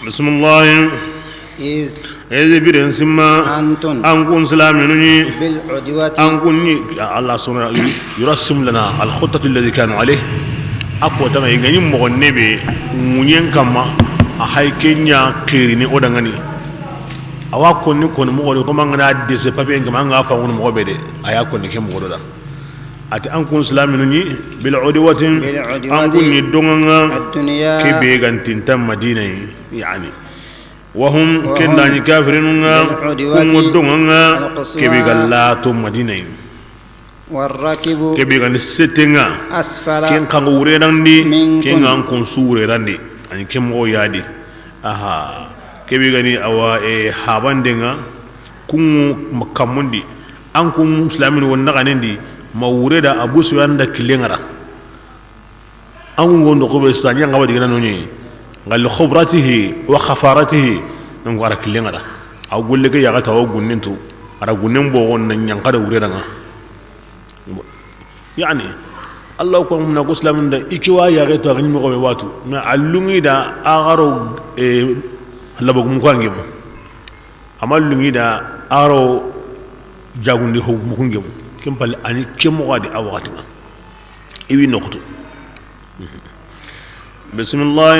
بسم الله إذ برين سما أنكم سلامني بالعدوة أنكم الله سبحانه يرسم لنا الخطة الذي كانوا عليه أقوى تما يغني مغنبي منين كما أحي كينيا كيريني أودانغاني أوا كوني كون مغني كما غنا ديسي بابي كما غا فاون مغبدي أيا كوني كم مغدودا أتي أنكم سلامني بالعدوة أنكم يدونغا كبي غانتين تم مدينة يعني وهم كنداني كافرين هم ودونغا كبي غلاتو مدينة والراكب كبي غاني ستينغا أسفل كين كانغوري راندي كين غانكون سوري راندي أني كم هو يادي أها كبي غاني أوا حاباندينغا كون مكاموندي أنكم مسلمين ونغانيندي ما وردا أبو سفيان دا كلينغرا أنكم غندقوا بسانيا غابا ديغنا نوني قال خبرته وخفارته نقول لك لينغرا أقول لك يا غتا أو غننتو أرا غنن بوغون نيانغرا وردا يعني الله كون من اسلام دا إكوا يا غتا غني مغو واتو ما علومي دا أغارو لبوك مكوانجيم أما علومي دا أغارو جاغوندي هو مكونجيم كم بال أني كم غادي أوغاتنا إبي نقطو بسم الله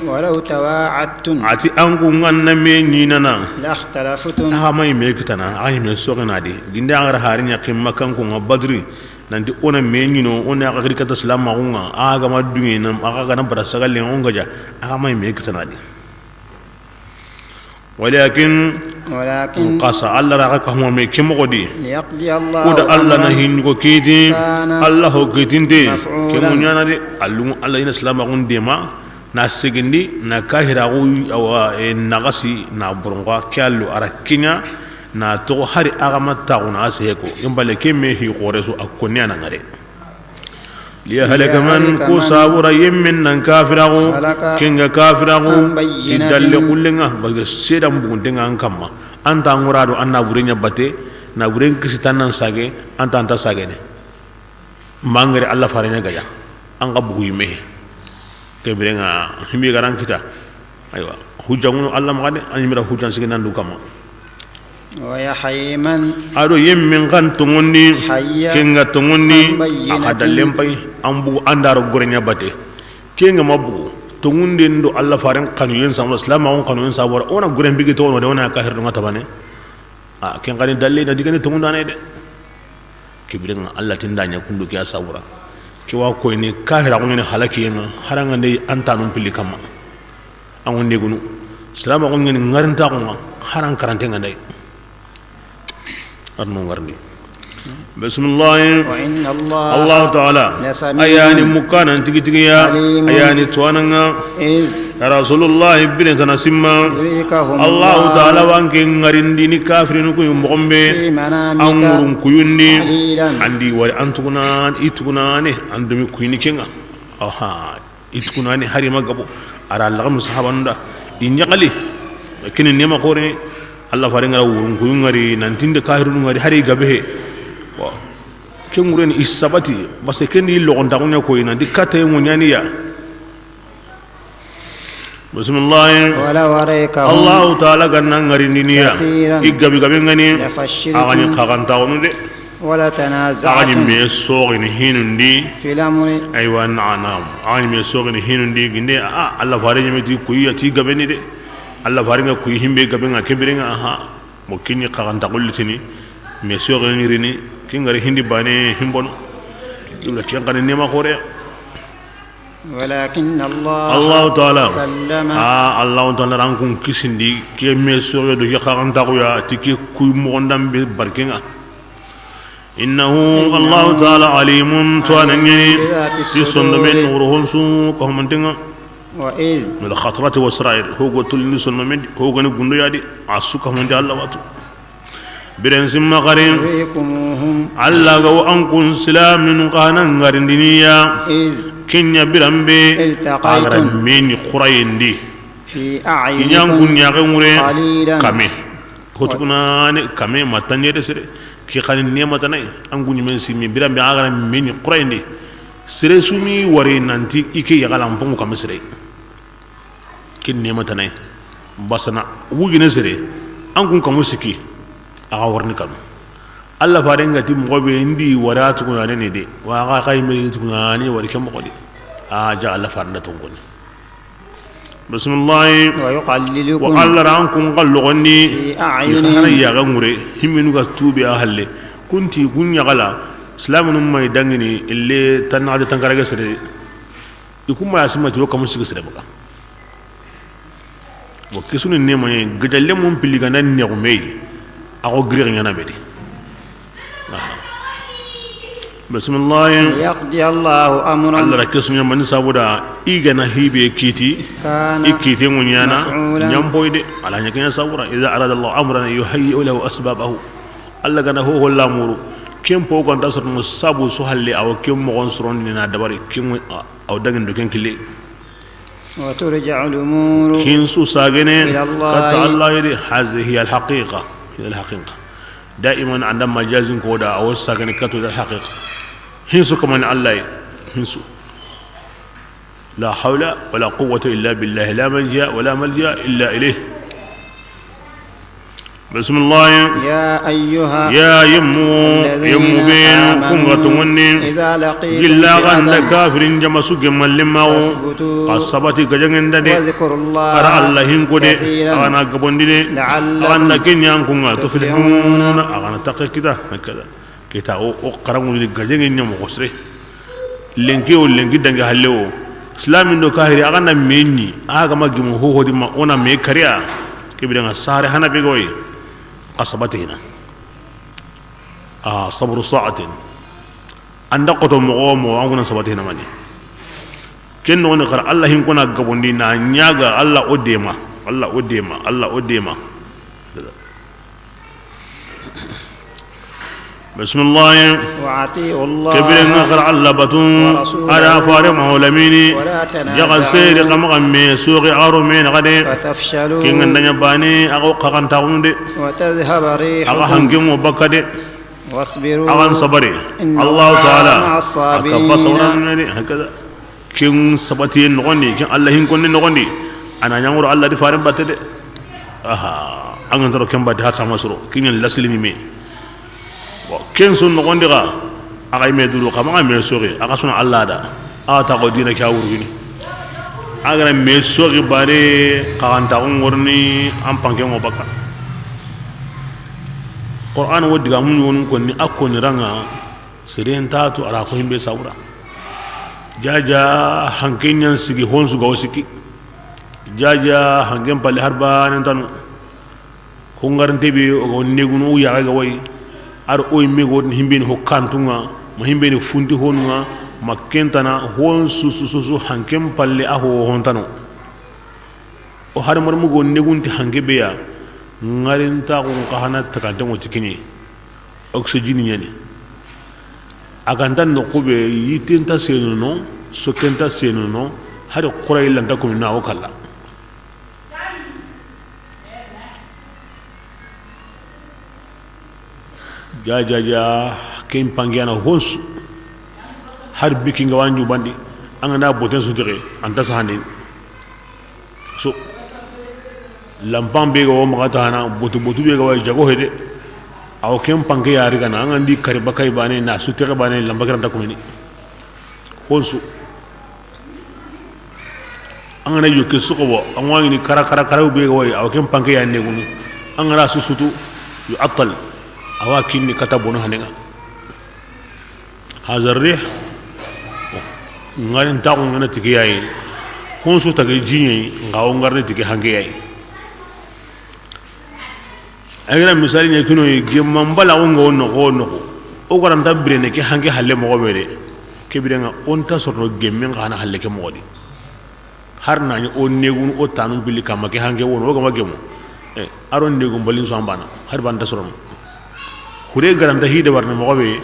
ولو تواعدتم عتي أنكم أنمي نيننا لاختلفتم ما يميكتنا أي من سوقنا دي جند أغر هارين يقيم مكانكم بدري nanti ona menino ona akari kata selama unga aga madungi nam aga kana barasagal le unga ja aga mai mekitana di ولكن قص الله رأك هم ميكم قدي ليقضي الله قد الله نهين كوكيتي الله كوكيتين دي كم يانا دي الله إن السلام عون ديما ناسجندي نكاهرا أو نغسي نابرونغا كالو أركينا ناتو هاري أغامات تاغونا أسيكو يمبالي كمي هي خورسو أكوني أنا غري ليهلك من كوسابور يمن نكافرغو كينغا كافرغو تدل كلنا بس سيدام بونتنغا أنكما أنت أمورادو أنا بورينيا باتي نبورين كسيتانا ساجي أنت ساجيني مانغري الله فارينيا غايا أنغا بوي مي كبرنا همي غران كتا أيوة هجانو الله مغادي أني ميرا هجان سيكنا ندوكما ويحيي من أدو يمن كان توني كينغا توني أكاد لمباي أمبو أندارو غورينيا باتي كينغا مابو توني ندو الله فارن قانون سامو الإسلام أون قانون سامو أنا غورين بيجي تون وده كاهر دعنا تبانه كينغا ندالي نديكني تون دانه ده كبرنا الله تندانيا كندو كيا سامورا كوا كويني كاهر أون هلاكينا هرانغني أنتانون بيلي كما أون نيجونو الإسلام أون نعرن تاعونا هران كرانتينغ ده بسم الله الله تعالى أياني مكان تيجي تيجيا أياني توانا يا رسول الله بين تناسما الله تعالى وانك غرينديني كافرين كوي مغمبي أمورم كويندي عندي وأنتكونان إتكوناني عندهم كويني كينغا أها إتكوناني هاري ما قبو أرى الله مصحابنا دا إنجالي لكن النيما قوري Allah faringa wurun ko ngari nantinde kahirun ngari hari gabe wa kenguren isabati base kendi lo gonda ngonya ko ina dikata ngonyani ya bismillah wala wareka Allah taala ganna ngari niya igabi gabe ngani agani khaganta onude wala tanaza'u agani me sogini hinundi filamuni aywa na'am agani me sogini hinundi ginde Allah faringa meti kuyi ti gabe ni de Allah faringa kuy himbe gabenga kebirenga aha mo kinni qaganta qullitini me sogani rini kingari hindi bane himbono dula kingani nema khore ولكن الله تعالى سلم الله تعالى رانكم كيسندي كي me sogo do qaganta ko ya tiki kuy mo ndam be barkenga إنه الله تعالى عليم توانني في صندمين ورهون سو كهمنتنا وإذ من الخطرات والسرائر هو قلت لي سلم من هو كان يقول يادي عسوك من الله واتو برنسم مغارين الله جو أنكم سلام من قانا غارين دنيا كنيا برمبي أغرى من قرين دي في أعين ينكون يغمرين كمي كتكنا كمي ما تنير سر كي قال النيمة تناي أنكم من سمي برمبي أغرى من قرين دي sere sumi wari nanti ike yagalan pongu kam sere kin nema tanay basana wugine sere an kun kamu siki aga warni kam alla farenga tim gobe ndi waratu kuna ne de wa ga kay me tuna ni wari kam ko de a ja alla farna to ngoni bismillah wa yuqallilukum wa alla rankum qallugni yahana ya gamure himinu ga tubi a halle kunti kunya gala islamun may dangini ille tanade tankaraga sere ikuma asima to kamu sigi sere baka bo kisunu ne moy gajalle mum piliga nan ne umey ako grir ngana bedi bismillah yaqdi Allahu amran Allah rakisunu man sabuda igana hibe kiti ikiti munyana nyamboyde ala nyakanya sabura idza arada Allah amran yuhayyi lahu asbabahu Allah gana ho lamuru kempo ko ta sorno sabu so halle aw kem mo gon soron ni na dabari kem aw dangin do ken kille wa turja'u al-umur kin su sagene kata Allah yidi hazihi al-haqiqa hiya al-haqiqa daiman عندما majazin ko da aw sagene katu al-haqiqa hin su kaman Allah hin su la hawla wala quwwata illa billah la manja wala malja illa ilayh بسم الله يا أيها يمو بين كم غتمني إذا لقيتم إلا غند كافر جمسو جمال لماو قصبتي كجنن ددي واذكروا الله قرأ الله هنكودي أنا قبندي أنا كن يانكم تفلحون أنا تقي كده هكذا كده أو قرأوا لي كجنن يوم قصري لينكي ولينكي دنجا هلو إسلام إنه كاهري أنا مني أنا جمو هو دي ما أنا ميكريا كبيرنا سهر هنا بيقوي قصبتنا صبر ساعة عندك مقام وعندنا صبتنا ماني كن نقرأ الله يكون قبندينا نياغا الله أديما الله أديما الله أديما بسم الله وأطيعوا الله كبير نقرأ الله بتون على فارم علميني يغل سير قمقمي سوق عرومين غدي فتفشلوا كين عندنا باني أغو قاقن تاون دي وتذهب ريحكم أغا هنجم وبكدي واصبروا أغان صبري الله تعالى أكبر صورنا هكذا كين سبتين نغني كين الله ينكون نغني أنا نعور الله دي فارم بتدي أغان ترى كم بدي هات سامسرو كين اللسلني مي ken sun no gondira aga me dulu kama me sori aga sun Allah da ata ko dina ka wuruni aga me sori bare kan ta ngorni am panke ngo baka Qur'an wodi ga mun won ko ni akko ni ranga siren tatu ara ko himbe saura jaja hankenyan sigi honsu go siki jaja hangen palle harba nan tan ko ngarante be o negunu ya ga way ar oy mego himbeni ho kantunga ma himbeni funti honunga ma kentana hon susu hankem palle aho hontano o har mar mugo negunti hange beya ngarin ta ko kahana takante mo tikini oxygen nyani agandan no ko be yitenta senuno sokenta senuno har quray lanta ko na o kala jaja ken pangiana honsu har bikinga wanju bandi angana boten sutere anta sahane so lampam be go magata hana botu be go jago hede aw ken pangi yari kana angandi kariba kay bane na sutere bane lambagara ta komini honsu angana yoke suko bo angwani ni kara be go aw ken pangi ya negunu angara susutu yu atal awakin katabono hanenga hazar rih ngarin taw ngana tikiyai honsu tagay jinyi ngaw ngarne tiki hangiyai ayra misali ne kino gemman bala ngo no o garam tabre ne ki hangi halle mo bere kebirenga on ta sorro gemmen kana halle ke modi har nani on negun o tanu billi kam ke hange won o gama gemu aron negum balin so ambana har banda sorno kure garanta hide warne mo be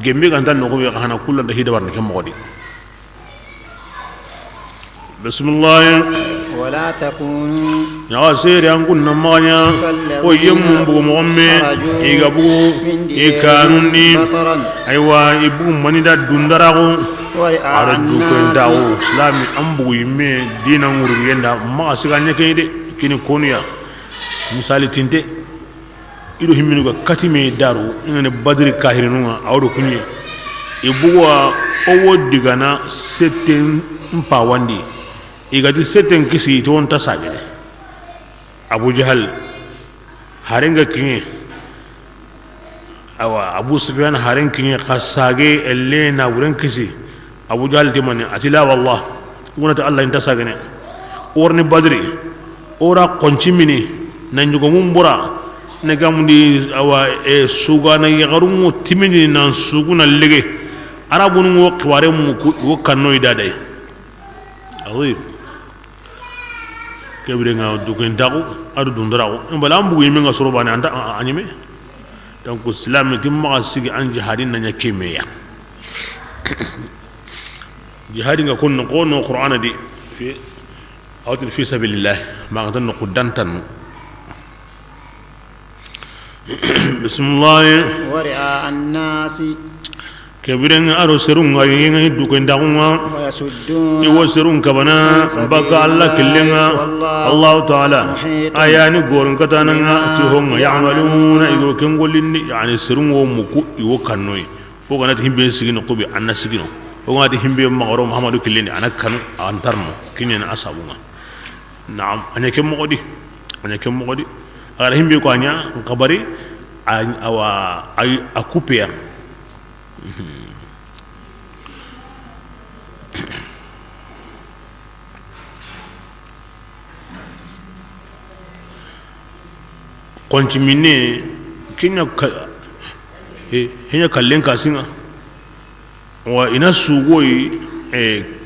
gembe ganta no ko be xana kulanta hide warne ke mo di bismillah ولا تكونوا يا سير ينكون نمانيا ويمم بومومي يغبو يكانوني ايوا يبو مني دا دوندراغو ورئاء aradu ko الناس ndawo islami ambu yimme dina nguru yenda ma siganya kayde kini konuya misali tinte ido himminu ga katime daru ngane badri kahirinu awdo kunye ibuwa owo digana seten mpawandi igati seten kisi to on tasagede abu jahal harenga kinye awa abu sufyan haren kinye qasage elena wuren kisi abu jahal timani atila wallah gunata allah intasagene orni badri ora konchimini nanjugo mumbura negamundi awa suga na yagarumo timini nan suguna lege arabun wo kware mu wo kanno idade awi kebre nga duken tagu adu dundrago mbala ambu yimi nga soro bani anta anyime donc islam timma sigi an jihadin na nyakeme ya jihadin nga kunno qono qur'ana di fi awtil fi sabilillah ma tan qudantan bismillah ورئاء الناس kebiren aro serun ngayi ngi duken dagunga ويصدون iwo serun kabana baka Allah killenga Allah ta'ala ayani gorun katananga ti honga ya'maluna igo kengolini yani serun wo muku iwo kannoi o ganati himbe sigino ko bi anna sigino o ganati himbe magaro Muhammadu killeni anakanu antarno kinyen asabunga naam anyake mogodi ara himbe ko anya kabari awa ay akupea konchimine kinya henya kallen kasinga wa ina sugoi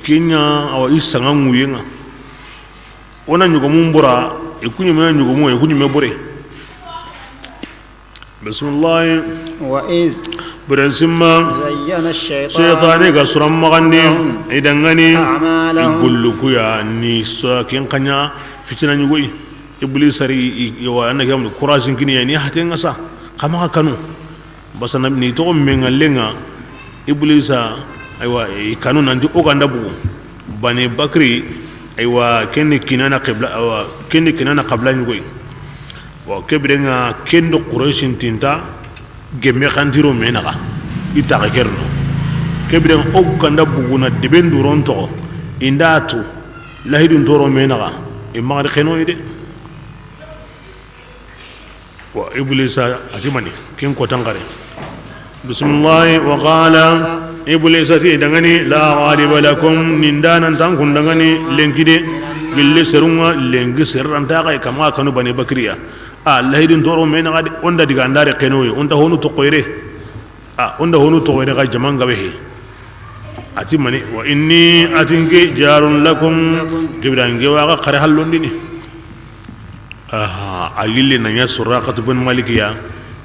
kinya awa isanga nguyenga ona nyugo mumbura ikunyume nyugo mu ikunyume bore bismillah وإذ برنسما زين الشيطان شيطاني قصرا مغني إدنغني أعمالهم يقول لك يا نيسا كين قنيا فتنا نيوي إبليس ري يوا أنا كم كراج كني يعني حتى نسا كما كانوا بس أنا نيتو من اللينا إبليس أيوا كانوا نندي أوغاندا بو بني بكري أيوا كني كنانا قبل أو كني كنانا قبل نيوي وكبرنا كندو قريش تنتا gemme khantiro menaga itaga kerno kebren okanda buguna deben duron to indatu lahidun toro menaga e magari kheno ide wa iblisa atimani ken ko tangare bismillah wa qala iblisa ti dangani la ghaliba lakum nindanan tankun dangani lenkide bille serunga lengi serranta kay kama kanu bani bakriya Allah hidin toro mena gadi onda diga andare kenoye onda honu to qoyre onda honu to qoyre ga jaman gabe he ati mani wa inni atinki jarun lakum kibran gewa ga khare hallondini ayille nanya suraqat bin malikiya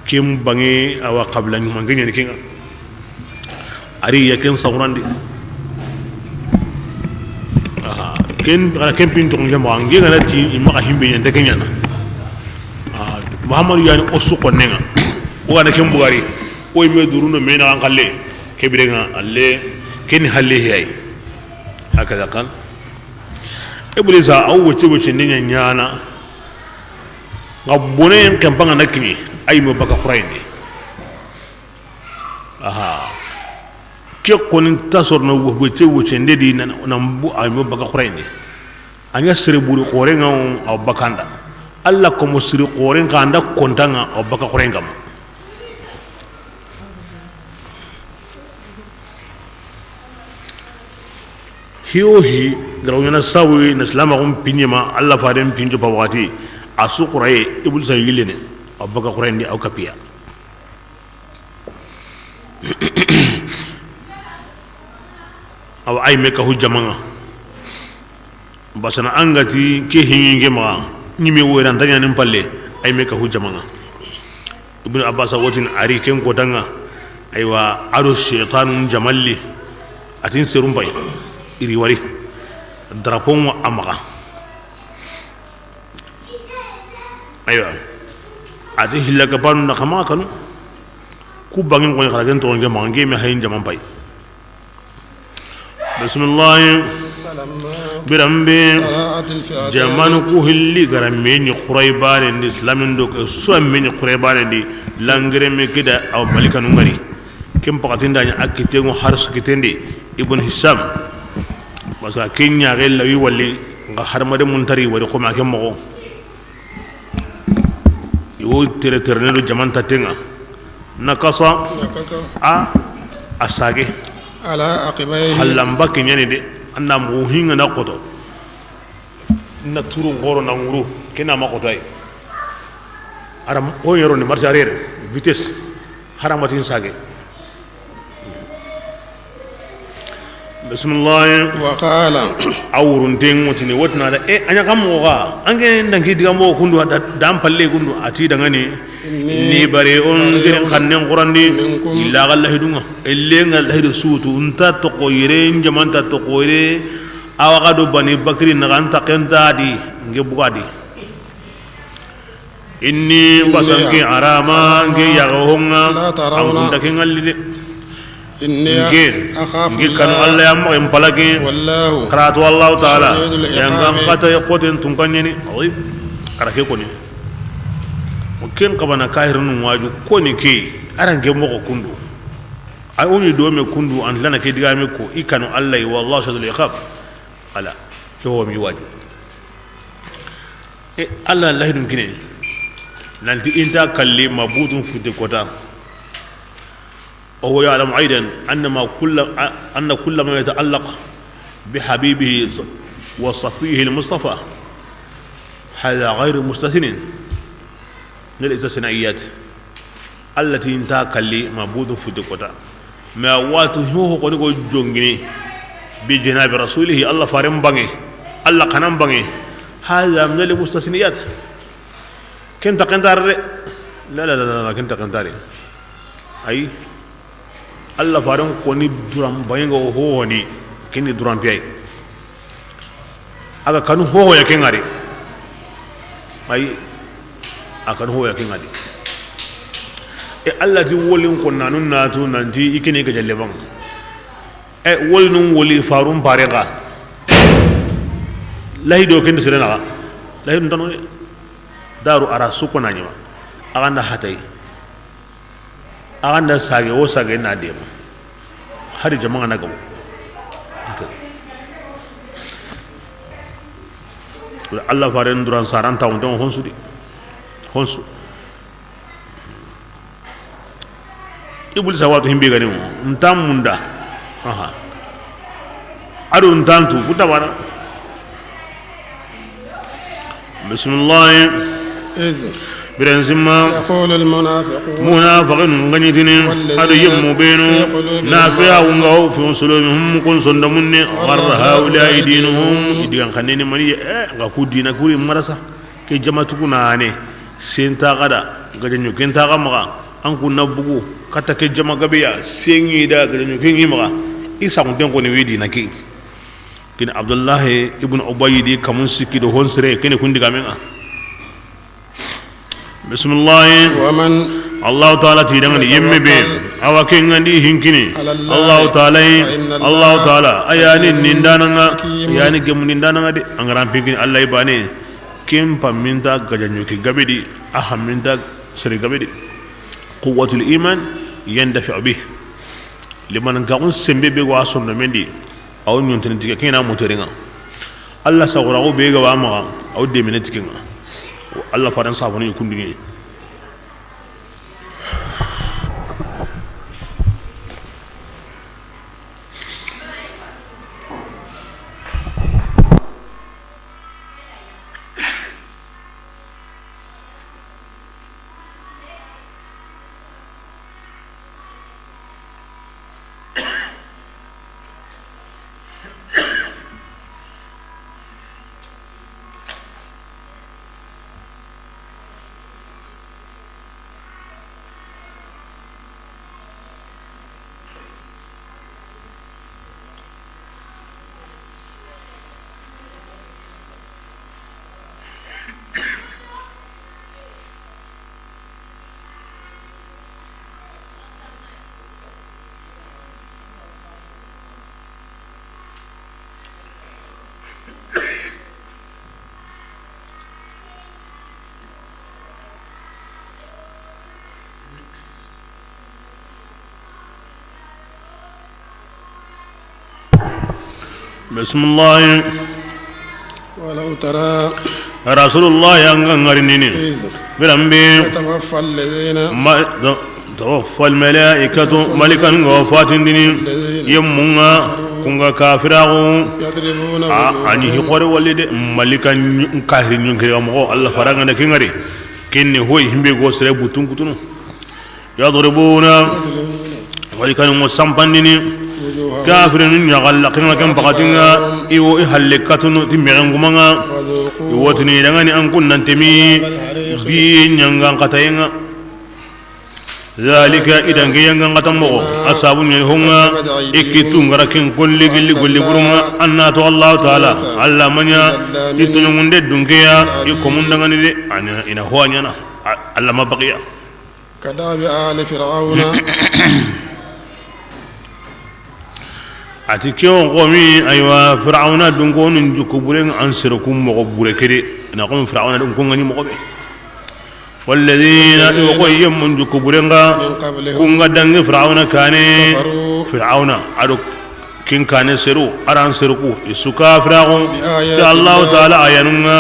kim bangi awa qabla ni mangenya ni kinga ari yakin sawrandi ken pinto ngema ngenga nati imaka himbe nyande kenyana Muhammadu yani osu konenga o ana ken bugari o me duruno mena an kalle kebirenga alle ken halle hay hakaza kan iblisa aw wote ninya nyana ngabone en kampanga nakini ay mo baka khurainde ke konin tasor na wote ndedi na mbu ay mo baka khurainde anya sere buri khorenga aw bakanda Allah ko musri qoren kanda kontanga o baka qorengam hiyohi garawna sawi na islama gum pinyama Allah fadem pinjo pawati asu quraye ibul sayilene o baka qorendi aw kapia aw ay meka hujjamanga basana angati ke hingi ma nyime woran tanya nim palle ay meka hu jamanga ibn abbas watin ari ken ko danga aywa aro shaytan jamalli atin serum bay iri wari drapon wa amaga aywa ati hilaka ban na khama kanu ku bangin ko khara gen to nge mangi me hayin jaman bay bismillah birambe jamanu ku hilli garameni quraybane ni islamin do ko suameni quraybane di langre me kida aw malikanu ngari kem pakatinda nya akite ngo harus kitendi ibn hisam parce que kenya gel lawi walli nga harmade muntari wari ko ma kem mo yo tere tere no jamanta tenga nakasa a asage ala aqibayhi halamba kenyani de anda mo hinga na koto na turu ngoro na nguru kena ma koto ay aram o yoro ni marche arrière vitesse haramatin sage bismillah wa qala awrun den mutini wotna da anya kam mo ga ange ndangi diga mo kundu dam palle kundu ati daga ni ni bare on giren khannen qurandi illa gallahi dunga illenga lahidu sutu unta to qoyre njamanta to qoyre awaga do bani bakri na ganta kenta di nge bugadi inni basanki arama nge yagahonga amunda kengalli inni akhafu ngir kan Allah yam em palagi wallahu qaratu Allah taala yang kata yaqutin tunkanyani ay karake ko ni ken qabana kahirun waju ko ni ke arange mo ko kundu ay oni do me kundu an lana ke diga me ko ikanu Allah wallahu shadul iqab ala yo mi waju Allah lahidun kine nanti inta kalli mabudun fude kota وهو يعلم أيضا أن كل ما يتعلق بحبيبه وصفيه المصطفى هذا غير مستثنٍ من الاستثنائيات التي انتهى كلي مبود في دكوتا ما واته هو قنقو جونغني بجناب رسوله الله فارم باني الله قنام باني هذا من المستثنيات كنت قنتار لا كنت قنتاري أي Allah faran ko ni duram bayengo ho ni kini duram piyai aga kanu ho ya kengari ai akan ho ya kengari Allah ti wolin ko nanun natu nanti ikini ga jalle bang wolnun woli farun barega lahi do ken sirena lahi ndano daru ara suko nanyima aganda hatai aganda sage o sage na dem hari jama'a na gabo Allah faran duran saranta on don honsu ibul sawatu himbe gani ntam munda aha adu ntantu butabana bismillah برنزما يقول المنافقون منافقين غنيتين هذا يم بينه نافع ونغو في سلومهم كن صندمون غر هؤلاء دينهم يدين خنين مني غاكو دينا كوري مرسا كي جماعتكم ناني سنتا غدا غدنيو كنتا غمغا انكو نبغو كتا كي جماعه غبيا سيني دا غدنيو كين يمغا إيسا كنتم كوني ويدي نكي كين عبد الله ابن ابي دي كمون سكي دو هونسري كين كوندي غامينغا بسم الله ومن الله تعالى تيدان يمي بين اوا كين غاندي هينكيني الله تعالى اياني نيندانا يعني گم نيندانا دي انغرام بيكين الله يباني كيم پاميندا گاجانيو كي گابيدي اهميندا سري گابيدي قوه الايمان يندفع به لمن غاون سمبي بي واسون مندي او نيونتن تيكا كينا موترينغا الله سغراو بيغا واما او ديمينتيكينغا Allah faran saboni kundingi bismillah ولو ترى rasulullah yanga ngarinini إذ birambe يتوفى الذين توفى الملائكة ملكا وفات ديني يمونا كونغا كافراغو يضربون ani hikore walide malika kahri nyungkiri amgo Allah faranga na kingari kinni hoy himbe go sere butun kutunu yadribuna malika mo sampandini kafirin nyagalla kinga kam pakatinga iwo ihallikatunu timmerangumanga iwotini dangani an kunnan temi bi nyanga katayenga ذلك إذا كيان قتمه أصابون يهونا إكتون غركين كل برما أن الله تعالى الله منيا تتنون ددونكيا يكمون دعاني دي أنا إن هو أنا الله ما بقيا كداب آل فرعون أتكيون قومي أيوة فرعون دونكون نجكبرين أنصركم مقبورة كده نقوم فرعون دونكون غني مقبورة والذين يقيم من جكبرنا كونغا دنگ فرعون كان فرعون ادو كين كان سرو اران سركو يسوكا فرعون الله تعالى اياننا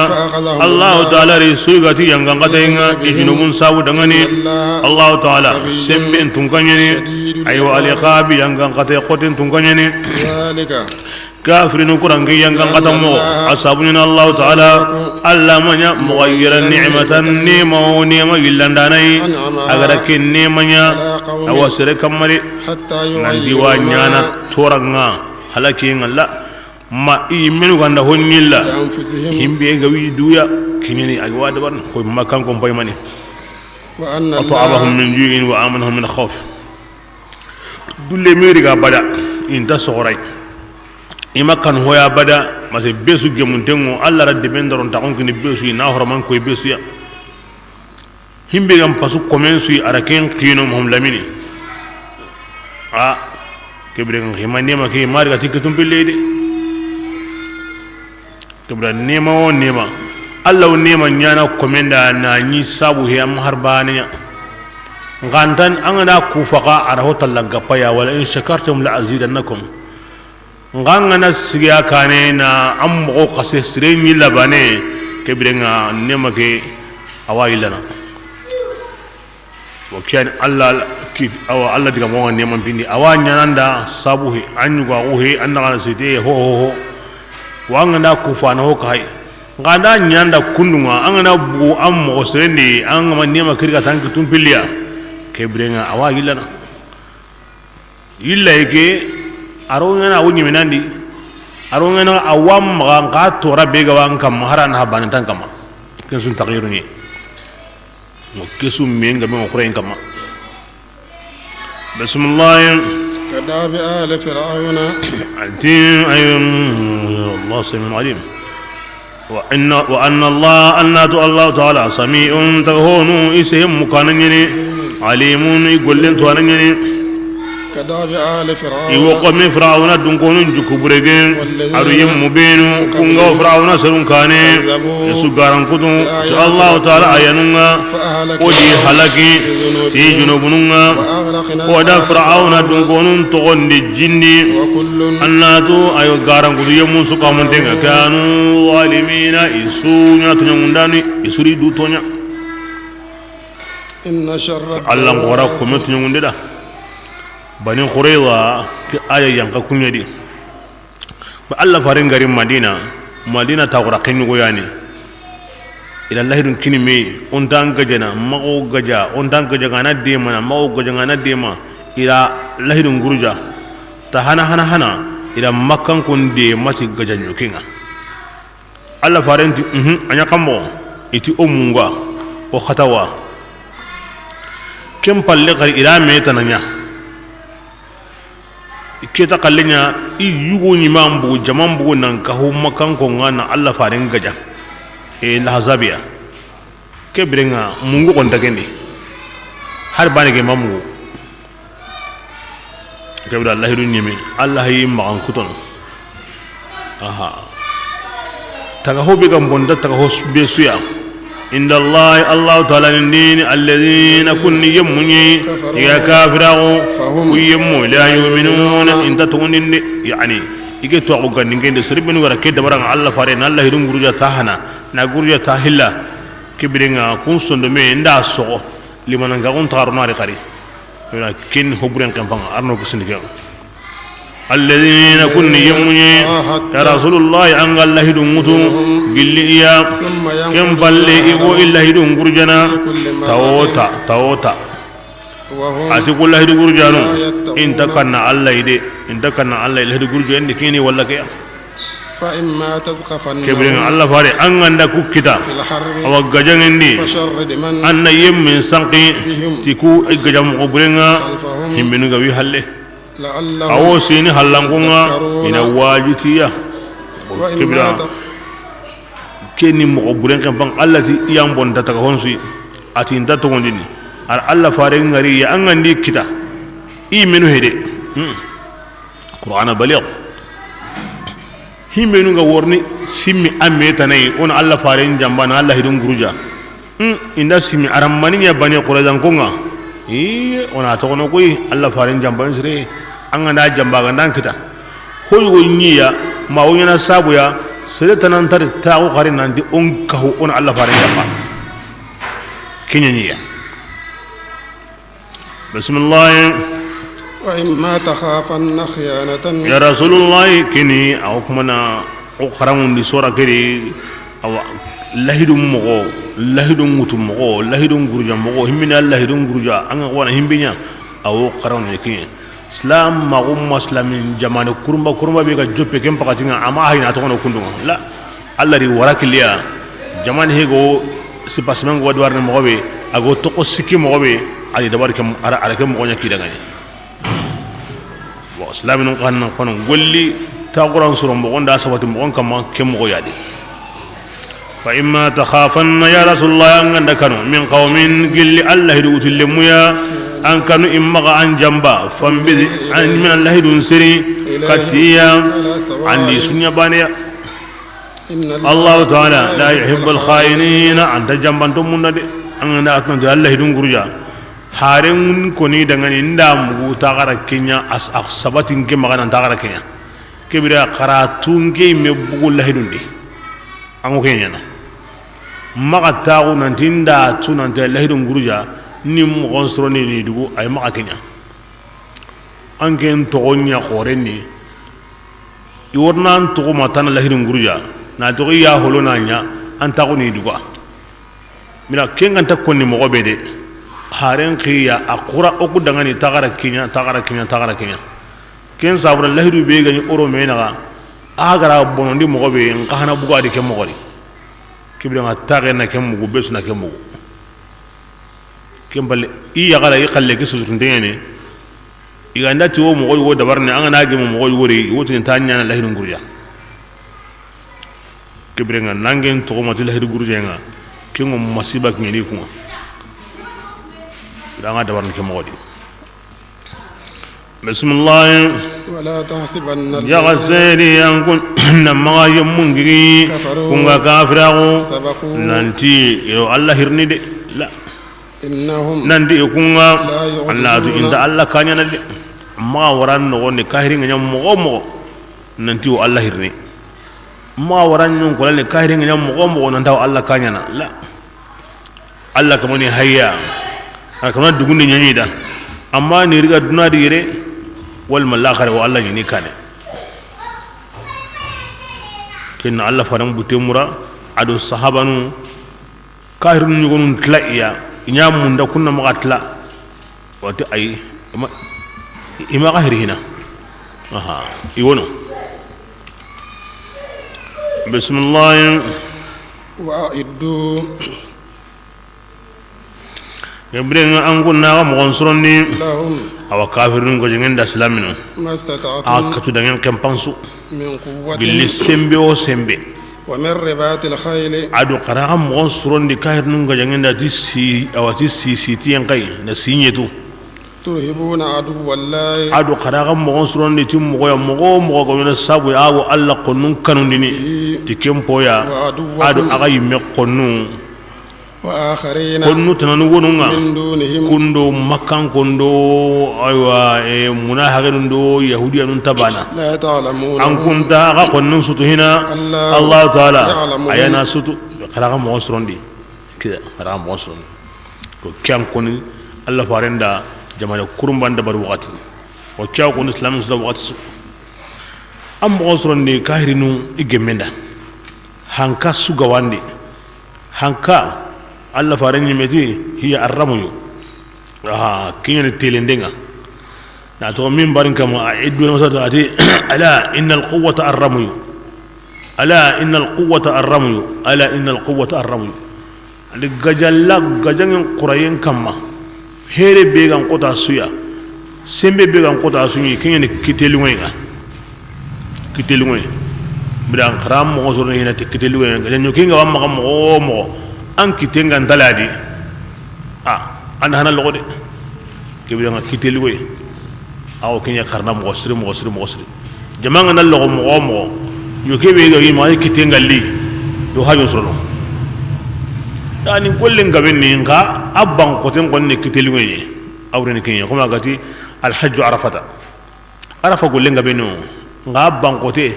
الله تعالى رسولغتي يانغاتينغا يجنون ساو دغني الله تعالى سمبن تونغاني ايوا اليقاب يانغاتي قوتين تونغاني ذلك كافرين كرانكي يانغان قتمو أصابنا الله تعالى الله منيا مغير النعمة نيمة ونيمة يلانداني أغرك النيمة أوسر كمري ننتي وانيانا تورغنا هلاكين الله ما إيمنو غاندا هونيلا هم بيغوي دويا كيني أيوا دبان كوي مكان كوم بايماني أطعمهم من جوع وآمنهم من خوف دول ميرغا بدا إنتا صغري ima kan hoya bada mase besu gemuntengo alla radde ben daron ta onki ni besu na horman koy besu ya himbe gam pasu komensu araken kino mom lamini a kebre ngam himane ma ke marga tiketum pillede kebra nema o nema alla o nema nyana komenda na nyi sabu he am harbaniya ngantan angana kufaqa ara hotallanga paya wala in shakartum la azidannakum ngangana sigia kane na ammo qase sireni labane kebrenga nemake awailana wakian alla ki awa alla diga mo neman bindi awanya nanda sabuhi anyuga uhe anna site ho wangana kufana ho kai ngada nyanda kundunga angana bu ammo sireni angama nema kirga tanki tumpilia kebrenga awailana illa yake arongana wonyi minandi arongana awam ga tora bega wan kam haran haban tan kama kesun tagyiruni mo kesum menga me khurayn kama bismillah كداب آل فرعون anti ayum Allah sami'un alim وأن الله تعالى سميع تهون اسم مكانني عليم يقول لن توانني كداب آل فرعون يوقم فرعون دونكون جكبرجين أريم مبين كونغا فرعون سرون كاني يسوغارن كدو الله تعالى أيانونا ودي حلقي تي جنوبنونا ودا فرعون دونكون تغن الجني الناتو أيو غارن كدو يمون سقامن تنغا كانوا ظالمين يسونا تنغنداني يسوري دوتونيا إن شر الله غراكم تنغندا bani khurayza ki aya yanka kunyadi ba Allah farin garin madina ta gura kan yugo yani ila Allah dun kini me on tan gajana mago gaja on tan gaja kana de mana mago gaja kana de ma ila Allah dun guruja ta hana ila makkan kun de mati gaja nyokinga Allah farin ti anya kambo iti omunga o khatawa kem palle gar ila me tananya kita kallinya i yugo ni mambu jamambu nan ka ho makan ko ngana Allah farin gaja e lahazabiya ke brenga mungu kon dagende har bane ge mamu ke bra Allah hirun yimi Allah yi makan kuton aha taga ho be gam bonda taga ho be suya عند الله تعالى الدين الذين كن يمني يا كافرون ويمو لا يؤمنون انت تكون يعني ike to ko gandin gende sirbenu wara ke dabaranga Allah fare na Allah hidun guruja tahana na guruja tahilla kibirenga kun sondo me nda so liman nga on taruna ri qari wala kin hobren kampang arno ko sindiga الذين كن يمني يا رسول الله أن الله هدون متو قل يا كم بلي إيقو إلا هدون قرجنا توتا أتقول الله هدون قرجانو إن تكنا الله يدي إن تكنا الله هدون قرجان كيني ولا كيا فإما تثقفن كبرين الله فاري أن عندك كتا أو جاجن عندي أن يم من سانقي تكو جاجم قبرنا هم منو قوي هله awo sini halangunga ina wajitiya kibra keni mo buren kan bang Allah ti iyam bon data honsi ati inta to ngondini ar Allah fare ngari ya angandi kita i menu hede qur'ana baligh himenu ga worni simmi amme tanai on Allah fare njamba na Allah hidun guruja inda simmi aramani ya bani qur'an konga ona to kono koy Allah fare njamba nsire anganda jamba gandan kita hoy wonyiya ma wonyana sabuya sere tanantar tawo kare nandi on kahu on Allah fare jamba kinyaniya bismillah wa imma takhafanna khiyanatan ya rasulullah kini aw kumana o kharamun di sura kiri aw lahidum mo lahidum mutum mo lahidum gurja mo himmina lahidum gurja anga wana himbinya aw kharamun kini islam magum muslimin jamane kurumba be ga joppe kem pakatinga ama hayna to kono kundunga la Allah ri warakiliya jamane hego sipasmen go wadwarne mobe ago to ko sikki mobe ali dabar kem ara kem mo nyaki daga ni wa islamin kan kono golli ta quran suro mo gonda sabati mo kam kem mo yadi fa imma takhafanna ya rasulullah an kanu min qaumin gilli Allah hidu tilmuya an kanu immaga an jamba fambi an min Allah dun siri qatiya andi sunya baniya Allah ta'ala la yuhibbul khayinin anta jamban to munade an da atan Allah dun gurja haren koni dangani ndam ta gara kenya as sabatin ke magana ta gara kenya kebira qaratun ke me bugul Allah dun di an kenya na maga tagu nan tinda tunan ta Allah dun gurja ni mo gonstroni ni dugu ay maka kenya anken to gonya khorenni iwornan to ma tan lahirin gurja na to ya holona nya anta ko ni dugu mira kengan ta konni mo gobede haren khiya akura o ku dangani tagara kenya ken sabra lahiru be gani oro mena agara bonondi mo gobe en kahana bugo adi kem mo gori kibira ngata na kem mo besu na kem mo kembal iya gala yikalle ke sutundene iganda ti wo mo go dabarne anga nagi mo go wori wotin tanya na lahirun gurja kibrenga nangen to ma til lahirun gurja nga kingo masiba ngini ku danga dabarne ke mo di bismillah wala tahsibanna ya ghasiri yankun namma yamungi kunga kafirago nanti yo Allah hirni de la nandi kunga Allah tu inda Allah kanya nadi ma waran no woni kahiri ngam mo nanti o Allah hirni ma waran non ko le kahiri ngam mo nanda Allah kanya na la Allah kamani hayya akama dugunde nyanyi da amma ni riga duna dire wal malakhar wa Allah ni kane kinna Allah faram butemura adu sahabanu kahirun yugonun tlaiya inyamunda kunna magatla wati ay ima kahiri hina aha iwono bismillah wa iddu yabrenga angunna mo gonsoroni awa kafirun ko jengenda islamino akatu dangen kempansu min quwwati gilli sembe o sembe wa min ribatil khayl adu qaraga mo gonsoroni kafirun ko jengenda disi awati siti en kay na sinyetu turhibuna adu wallahi adu qaraga mo gonsoroni tim mo ko na sabu awo alla qonnun kanundini tikempo ya adu aga yimme qonnu وآخرين كنو تنانونونغا من دونهم كندو مكان كندو أيوة مناهغندو يهوديا نتبانا لا تعلمون أن كنت أغاقن سوتو هنا الله تعالى أيانا سوتو خلاقا مغسرون دي كده خلاقا مغسرون كيام كوني الله فارندا جمال كرمبان دبر وقت وكيام كوني إسلام سلا وقت سو أم مغسرون دي كاهرينو إجمندا هانكا سوغواندي هانكا الله فارني متي هي الرمي كيني تيلندينغا ناتو من بارين كما أعدوا المسادة أتي ألا إن القوة الرمي ألا إن القوة الرمي ألا إن القوة الرمي لججلا ججن قرين كما هير بيعن قطع سويا سيم بيعن قطع سويا كيني كتلوينغا كتلوين بدان خرام مغزورنا هنا كتلوين لأنه كينغا وما كم مو أن كتينغا نتلادي أنا هنا لغدي كبيرنا كتلوين أو كينيا خرنا مغسر جماعة نلقو مغامو يوكي بيجي ما يكتينغ لي يوها يسرنا يعني كل إنكابيني إنكا أبان قتين قلنا كتلوين أورين كينيا كم أقولي الحج عرفة عرفة كل إنكابينو إنكا أبان قتين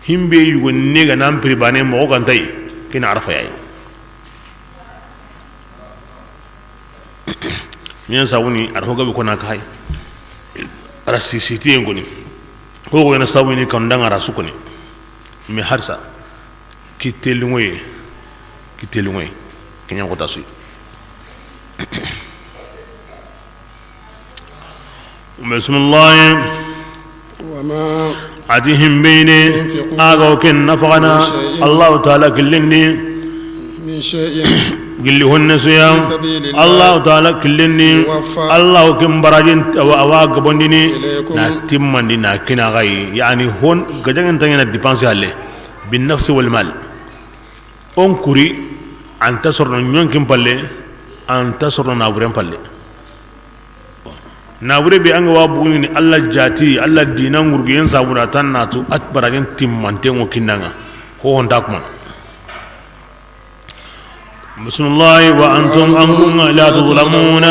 هم بيجوا نيجا نام بريباني موغان تاي كين عرفة يعني مين ساوني أرهوكا بكونا كاي rasisiti ngoni ko wona sawini kan danga rasukoni mi harsa kitelungwe kenya ko tasu bismillah وما atihim bayni aga ken nafana allah taala killindi من شيء gilli honne suyam allah taala killindi allah kim barajin awa gabondini na timmandi na kina gai yani hon gajangen tangena dépense halle bin nafsi wal mal on kuri anta sorno nyonkim palle anta sorno na buren palle na bure be anga wabu ni allah jati allah dinan ngurgiyen sabuna tan natu at barajin timmante ngo kinanga ko honda kuma بسم الله وأنتم أنكم لا تظلمون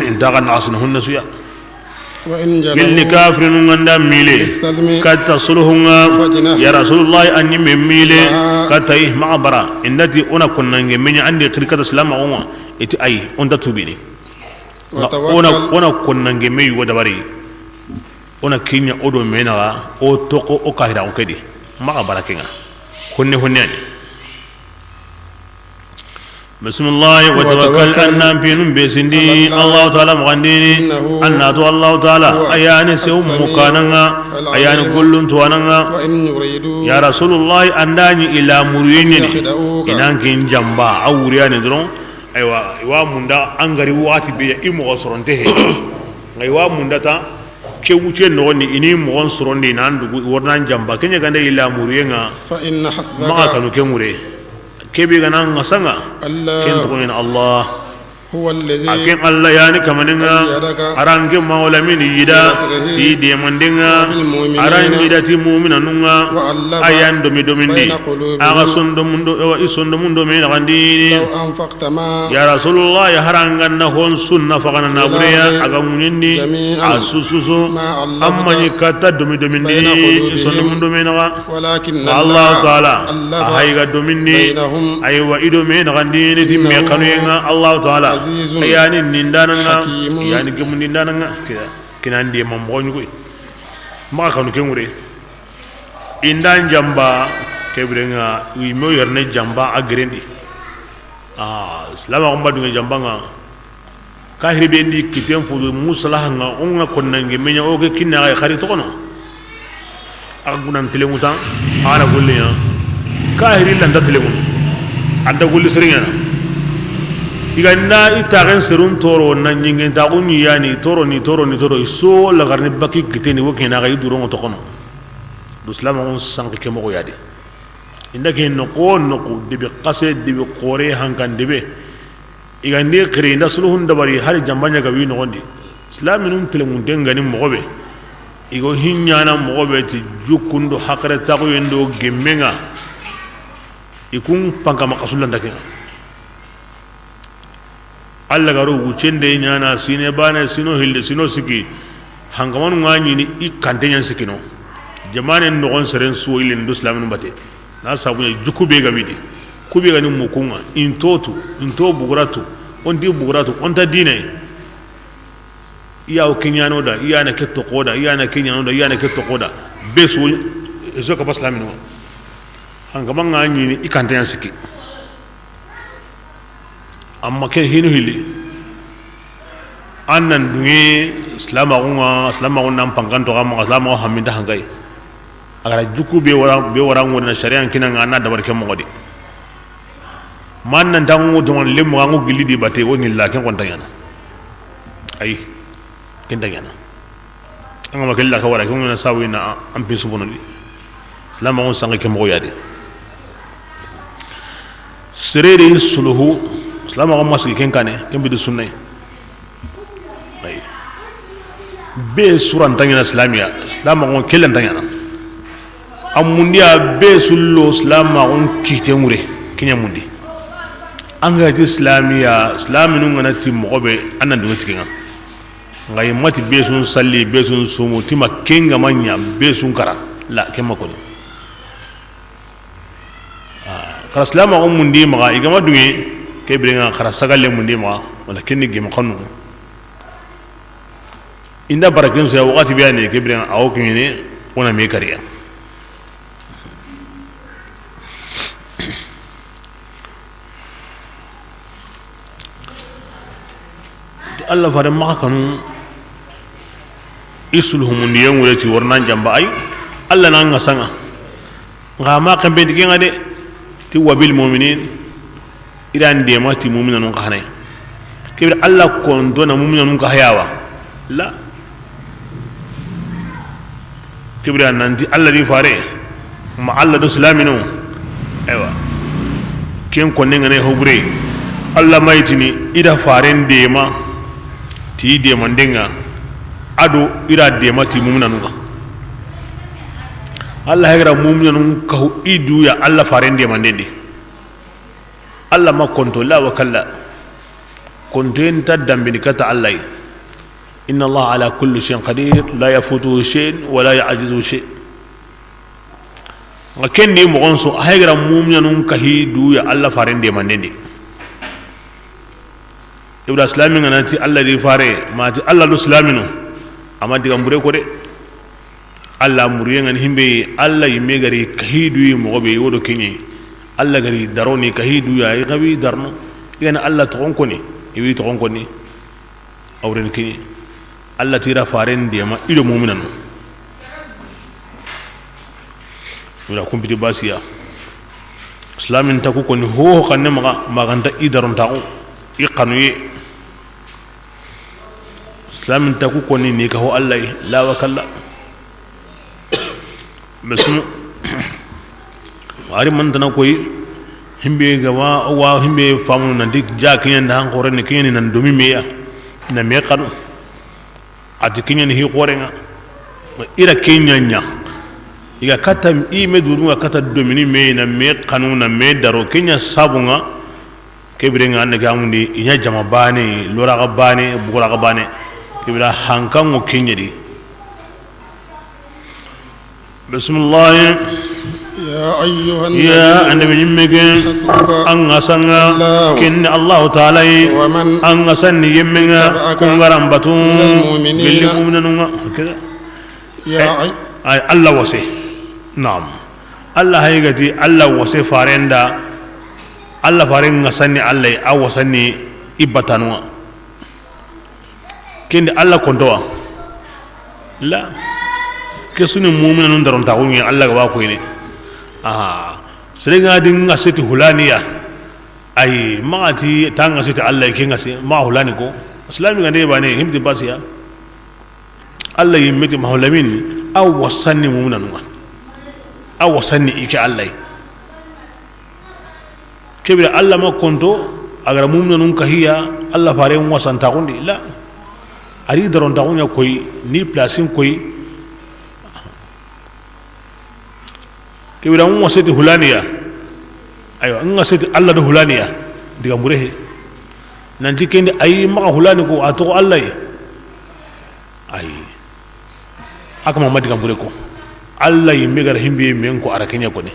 انتقل عصنهن سيا من كافر عند ميلي كتصلهم يا رسول الله أني من ميلي كتاي معبرة إنتي أنا كنا من عندي كريكة السلام أوما إتي أي أنت تبيني أنا كنا نجمي ودبري أنا كينيا أدو منا أو توكو أو كاهرا أو كدي معبرة كينا هني بسم الله وتوكل أن بينهم بسندي الله تعالى مغنديني أن الله تعالى أيان سوم مكاننا أيان كل تواننا يا رسول الله أنداني إلى مريني إنان كين جنبا أو رياني درون أيوا مندا أنغري واتي بيا إمو غسرنته أيوا مندا تا كيوتشي نوني إني مغن سرندي ناندو ورنان جنبا كنيا كندا إلى مرينا فإن حسبك ما كانوا كموري كيبي غنا نغسنغا كين تقولين الله هو الذي أكين الله يعني كمانينغا أرانك مولا من يدا تي ديماندينغا أران يدا تي مؤمنا نونغا أيان دومي دومين دي أغا سندموندو إسندموندو من غنديني لو أنفقت ما يا رسول الله يا هرانغا نهون سنة فغنا نابريا أغا مونيندي أسوسوسو أما نكتا دومي دومين دي إسندموندو من غا ولكن الله تعالى أهيغا دومين دي أيوا إدو من غنديني تيمي قنوينغا الله تعالى يعني نندانا يعني كم نندانا كذا كنا ندي ممغون كوي ما كانوا كموري إندان جنبا كبرنا ويمو يرني جنبا أجرندي سلام أمبا دعى جنبا كهري بيندي كتير فودو مسلاهنا أونغا كنا نجمعنا أوكي كنا غير خريطة كنا أقولنا نتلموتا أنا أقول لنا كهري لندا تلمون أنت قول سرينا iganda itaren serun toro na nyingen ta kunyi yani toro ni so la garni baki kiteni wokena ga iduro ngoto kono do islam on sank ke mo yadi inda ke no ko dibi qase dibi qore hankan dibe igandi khiri nda suluhun dabari har jambanya ga wi no gondi islam nun telemun dengani mo gobe igo hinyana mo gobe ti jukundo hakare ta ko yendo gemmenga ikun panka makasulan dakena alla garo wucende nyana sine bana sino hilde sino siki hangamanu ngani ni ikantenya sikino jamane nogon seren so ile ndo islamin bate na sabu ya jukube ga bidi kube ga ni mukunga into buguratu ondi buguratu onta dine iya o kenyano da iya na ketto koda iya na kenyano da iya na ketto koda besu ezo ka islamin wa hangaman ngani ni ikantenya siki amma ke hinu hili annan dunge islama nan panganto amma islama haminda hangai agara juku be wara ngona sharia kina ngana da barke mo godi man nan dangu don lemu ngu gilidi bate woni la ken konta yana ay ken tanyana anga makella ka wara ko ngona sawina am bi subunali islama on sanga ke mo yade serere suluhu islama ko masiki ken kane ken bi sunnay ay be suran tanyana islama ko kelen tanyana amundia be sullo islama on kite ngure kinya mundi anga ti islaminu ngana ti mogobe anan do tikinga ngai mati be sun salli be sun sumu tima kenga manya be sun kara la kemma ko kara islama on mundi maga igama duwe ke brenga kara sagalle mundi maga wala kenni gema kanu inda barakin so ya wakati biyane ke brenga awo kene ona me kariya Allah fare maka kanu isluhum ndiyan wulati warnan jamba ay Allah nan ngasanga ngama kan be digenga de ti wabil mu'minin idan de mati mu'minan nun kahane kibir Allah kon dona mu'minan nun kahayawa la kibir nanti Allah di fare ma Allah do islaminu aywa ken kon ngane hobre Allah maitini ida faren de ma ti de mandenga ado ira de mati mumna nuga Allah hegra mumna nun ka idu ya Allah faren de mandende Allah ma konto la wa kalla konto enta dambe kata Allah inna Allah ala kulli shay'in qadir la yafutu shay'un wa la ya'jizu shay' ngaken ni mo gonso hegra mumna nun ka hidu ya Allah faren de mandende ibra islami ngana ti Allah di fare ma ti Allah lu islaminu ama diga mbure ko de Allah muriye ngani himbe Allah yimme gari kahidu mo be wodo kenyi Allah gari daroni kahidu ya gabi darno yana Allah to ko ni iwi to ko ni awren kenyi Allah tira fare ndema ido mu'minan wala kumpiti basiya islamin ta ko ni ho kanne maganta idaron ta ko iqanuye islamin ta ku koni ne ka ho Allah la wa kalla besmu ari man tan koy himbe ga wa himbe famu nan dik ja kinyen da han khore ne kinyen nan domi meya na me kanu ati kinyen hi khore nga ira kinyanya iga kata i me duru nga kata domini me na me kanu na me daro kinya sabunga kebrenga ne gamundi inya jama bane lora ga bane bugura ga bane kibra hankan wo kinyedi bismillah ya annabi nimmege an asanga kin Allah ta'ala an asanni yemmenga kungaram batun bil mu'minuna kaza ya ay Allah wase na'am Allah haygati Allah wase farenda Allah faren asanni Allah awasanni ibatanwa kende Allah kontowa la kesuni mu'mina nun daron tawu ngi Allah ga ko ni serenga dinga seti hulaniya ay maati tanga seti Allah ke ngase ma hulani ko islami ngande bane himti basiya Allah yimmeti mahulamin aw wasanni mu'mina nun aw wasanni ike Allah kebira Allah ma konto agar mu'mina nun kahiya Allah fare wasan tagundi la ari daron tagunya koy ni placing koy kebira mo seti hulaniya ayo nga seti Allah do hulaniya diga murehe nanti kendi ay maka hulani ko ato Allah ay aka mamadi gambure ko Allah megar himbe men ko arakenya ko ne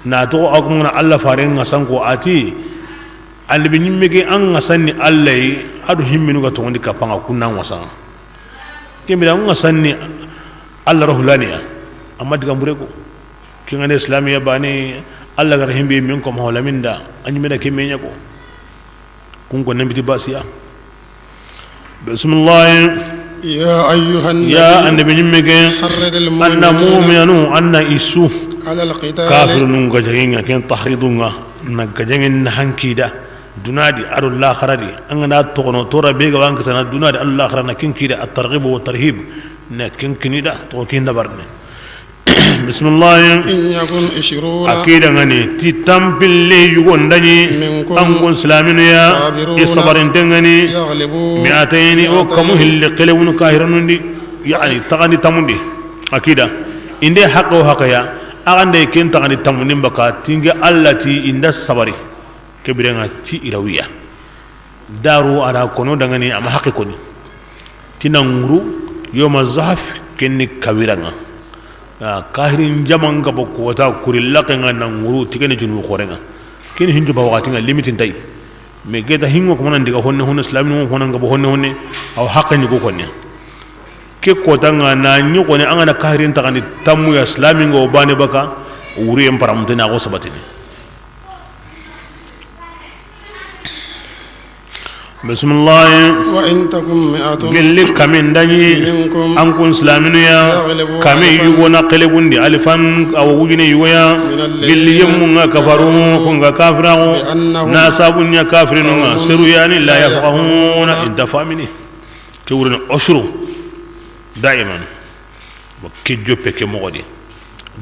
na to akumuna Allah faren ngasan ko ati albi nyimmege an ngasanni Allah adu himminu ga to ngondi kapanga kunna wasan kembira ngasanni Allah rahulani amma diga mureko kingane islamiya bani Allah gar himbe men ko mawlaminda anyi meda ke menya ko kun ko nambiti basiya bismillah يا أيها النبي نمك حرد أن مؤمنون أن إسو على القتال كافر نجاهين كن تحريدونا نجاهين نحنكيدا دنادي أرو الله خردي أننا تغنو تورا بيجا وانك سنا دنادي الله خرنا كن كيدا الترغيب والترهيب نكن كنيدا توكين دبرنا بسم الله إن يكن 20 أكيد غني تتم باللي يقول دني أنكم سلامين يا إصبرين تغني 200 وكمه اللي قلبون كاهرون دي يعني تغني تمندي أكيد إن ده حق وحق يا أغنى كن تغني تمندين بكا تيجي التي إن ده صبري كبرنا تي إروية دارو على كونو دغني أما حق كوني تنغرو يوم الزحف كني كبيرنا kahirin jaman ga bokko wata kurilla kan nan nguru tigene junu khorenga kin hinju ba wakati nga limitin tay me geta hingo ko nan diga honne honne islamin mo honan ga bo honne honne aw hakkan go konne ke ko tanga na nyu ko ne angana kahirin ta kan tamu ya islamin go bane baka wuri em param dina go sabatini بسم الله وإن تكن 100 قل لك كمن دني أنكم سلامين يا كمي يقولنا قلبون دي ألفان أو وجني يويا قل لي يمونا كفروا كونغا كافروا ناسابون يا كافرين سروا يعني لا يفقهون انت فاهمني كورنا أشرو دائما كجو بك مغدي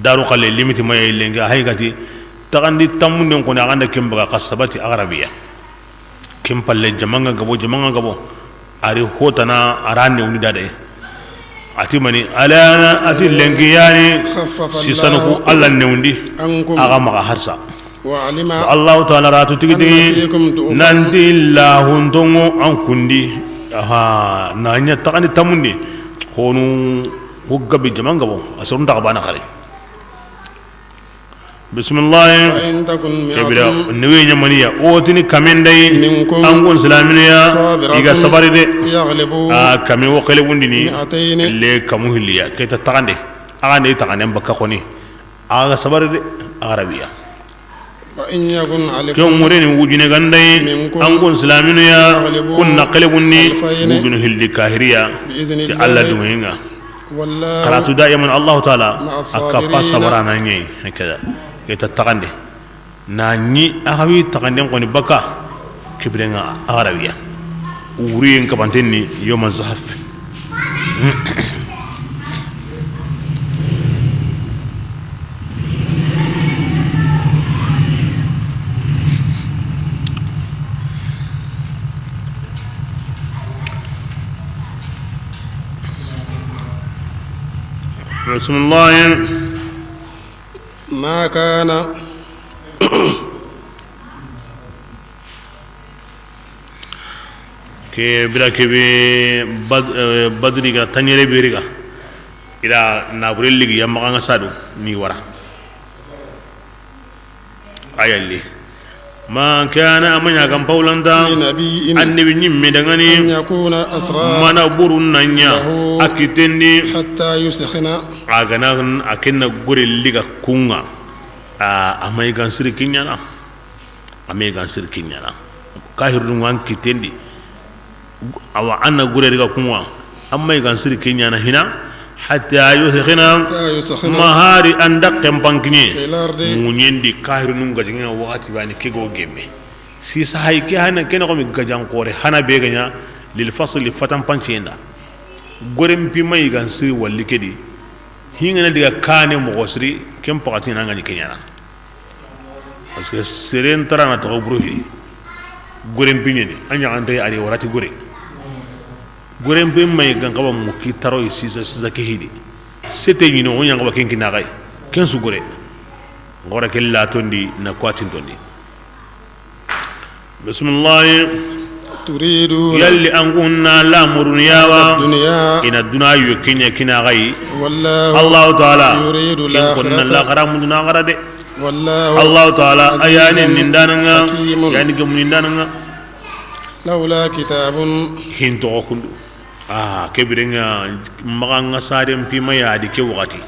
دارو قال ليميت ما يلينغا هاي غادي تغندي تامون دون كنا غاندا كيمبا قصبتي عربيه kim palle jamanga gabo ari hotana arane uni dade ati mani alana ati lengiyani sisanu ko Allah ne undi aga maka harsa wa alima Allah ta'ala ratu tigiti nanti la hundongo an kundi aha nanya takani tamundi honu huggabi jamanga bo asurun daga bana khare بسم الله كبيرا نوي نمانيا اوتني كامين داي انكون سلامينيا ايغا صبري دي كامي وقلبونديني لي كامو هليا كيتا تاغاندي اغاندي تاغاندي بكا خوني اغا صبري دي عربيا وان يكن عليكم كيوم مورين وجيني غانداي انكون سلامينيا كنا قلبوني وجن هلي كاهريا تي الله دوينغا والله قرات دائما الله تعالى اكا صبرانا ني هكذا يتا تغاندي ناني اخوي تغاندي كوني بكا كبرنا عربيا ورين كبانتني يوم الزحف بسم الله ما كان ke bila ke be badri ga tanyere beriga ila na burelli ga yamma nga sadu ni wara ayalli ma kana amanya kan paulanda annabi nyimme dangani mana burun nanya akitendi hatta yusakhina agana akenna gorelli ga kunga amay gan sirkinyana kahirun wan kitendi awa anna gorelli ga kunga amay gan sirkinyana hina hatta yusakhina mahari andak kempankini munyendi kahirun ga jinga wakati bani kego gemme si sahay ke hana kena ko mi gajan kore hana be ganya lil fasl fatan pancenda gorem pi may gan sir walli kedi hingana diga kane mo gosri kem pakati na ngani kenyana parce que seren tarana to bruhi gorem pi ni anya ande ari warati gore gorem pi may gan kawa mu ki taro sisa ke hidi sete ni no nya ngaba ken kinagai ken su gore ngora ke la tondi na kwatin tondi bismillah تريدون yalli an kunna la murniyawa الدنيا ina duna yokinya kina gai والله Allah ta'ala يريد kin kunna la الآخرة qaramu duna qarade والله Allah ta'ala ayani عزيز nindananga حكيم yani gum nindananga لولا كتاب hinto kundu kebirenga maganga sadem pima ya di ke wakati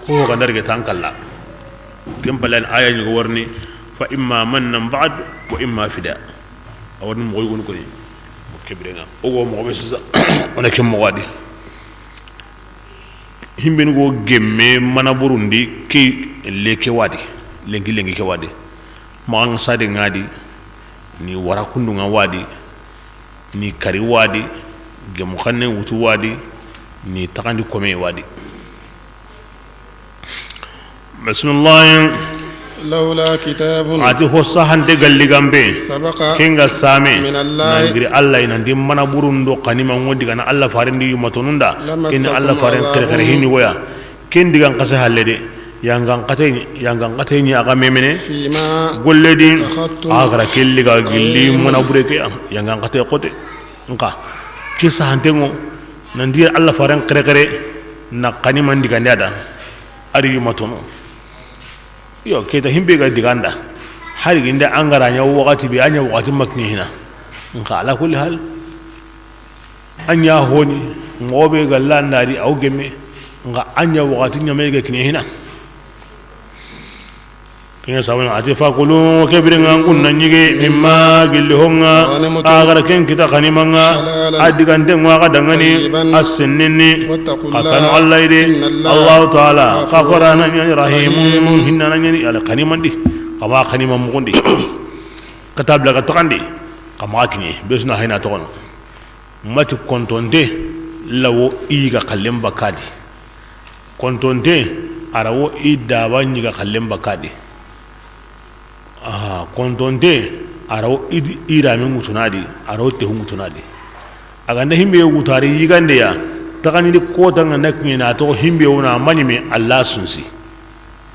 ko ga darge tankalla kem balan aya ni warni fa imma mannan ba'd wa imma fida awon mo goy ko ni kebirenga o go mo be sa ona kem mo wadi himben go gemme mana burundi ki leke wadi lengi ke wadi maganga sade ngadi ni wara kundu nga wadi ni kari wadi gemu xanne wutu wadi ni taxandi kome wadi bismillah لولا كتاب ati ho sahante galligambe سبق kenga same من الله nangiri allah ina ndi mana burundo kanima ngodi kana allah farendi yumatonunda ken allah faren kare hini woya ken digan qase halede yangan qate ni aga memene فيما golledi أخذتم agara kelliga gilli mana bureke yangan qate qote nka kisa hantengo nandi allah faran kare na kanima ndiga ndada ari yumatono yo keta himbe ga diganda hari ginda angara nya wakati bi anya wakati makni hina nka ala kulli hal anya honi ngobe ga landari au gemme nga anya wakati nya mega kini hina kenya sawana ati fakulu kebirenga kunna nyige mimma gilli honga agara ken kita kanimanga adigante ngwa dangani as-sinnini qatan allahi allah taala qafara nani rahimun hinna nani ala kanimandi kama kanimam mundi katabla katakandi kama kini besna hayna tokono mati kontonde lawo iga kallemba kadi kontonde arawo idaba nyiga kallemba kadi kontonte araw irami ngutunadi araw te ngutunadi aganda himbe ngutari yigande ya takani ko tanga nakni na to himbe wona mani me allah sunsi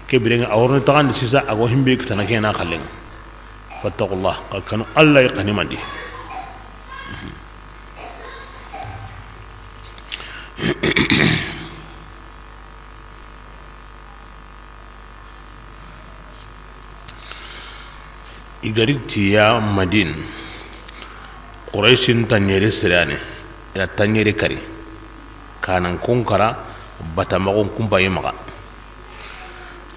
kebirenga awrno takandi sisa ago himbe kitana kena khallen fattaqullah kanu allah yaqani mandi igariti ya madin quraishin tanyere sirane ya tanyere kari kanan kunkara batamagon kumbaye maga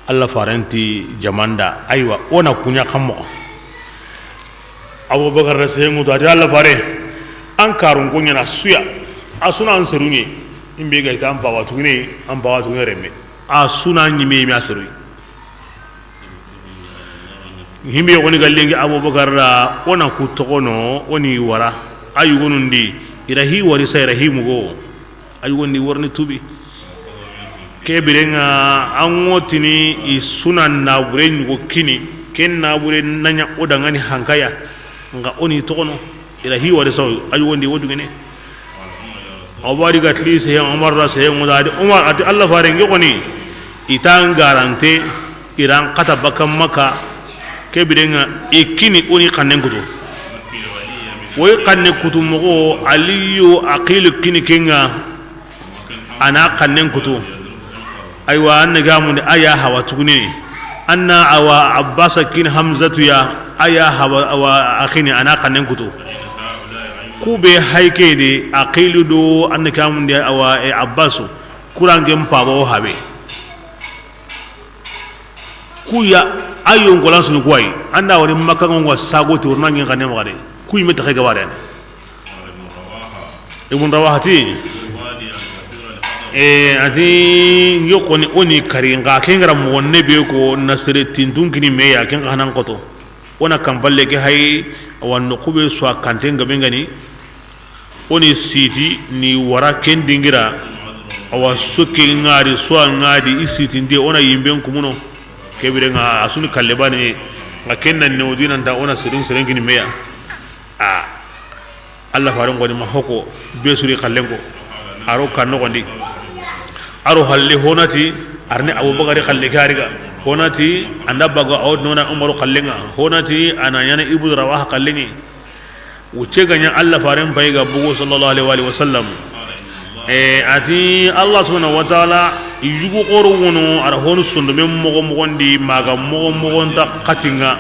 allah faranti jamanda aywa ona kunya kammo abubakar rasayengu to allah fare an karun kunya na suya asuna an serunye imbe ga ita an bawatu ne remme asuna nyime mi aseru himbe woni gallengi abubakar ona ku tokono oni wara ayu gonundi ira hi wari sayra himugo ayu gondi warni tubi kebirenga angotini isunan na buren go kini ken na buren nanya odangani hankaya nga oni tokono ira hi wari saw ayu gondi wodu ngene awari gatli se umar ra se ngudadi umar ati allah farengi goni itang garante iran kata bakam maka kebirenga ikini oni kannen kutu woy kanne kutu mogo aliyu aqil kini kenga ana kannen kutu aywa annaga mun aya hawa tuguni anna awa abbas kin hamzatu ya aya hawa wa akhini ana kannen kutu kube haike de aqil do annaka mun da awa abbas kurangem pabo habe kuya ayo ngolan sunu kwai anda wari makka ngwa sago to urna ngin kanem gade kuy meta kay gawaren ibn rawahati ati yokoni oni kari nga kengra mo nebe ko nasre tindun kini meya ken hanan koto ona kamballe ke hay wan qube so kanten gabe ngani oni siti ni wara ken dingira awa sokke ngari so ngadi isiti ndi ona yimben kumuno kebirenga asuni kallebani nga kenna newdina nda ona sirin kini meya Allah faran goni ma hoko be suri kallengo aro kanno gondi aro halle honati arne abubakar kalle kariga honati anda bago awt nona umaru kallenga honati ana yana ibnu rawah kallengi wuce ganya Allah farin bai ga bugo sallallahu alaihi wa sallam ati Allah subhanahu wa ta'ala yugo qoro wono ara honu sondo men mogo ndi maga mogo ta katinga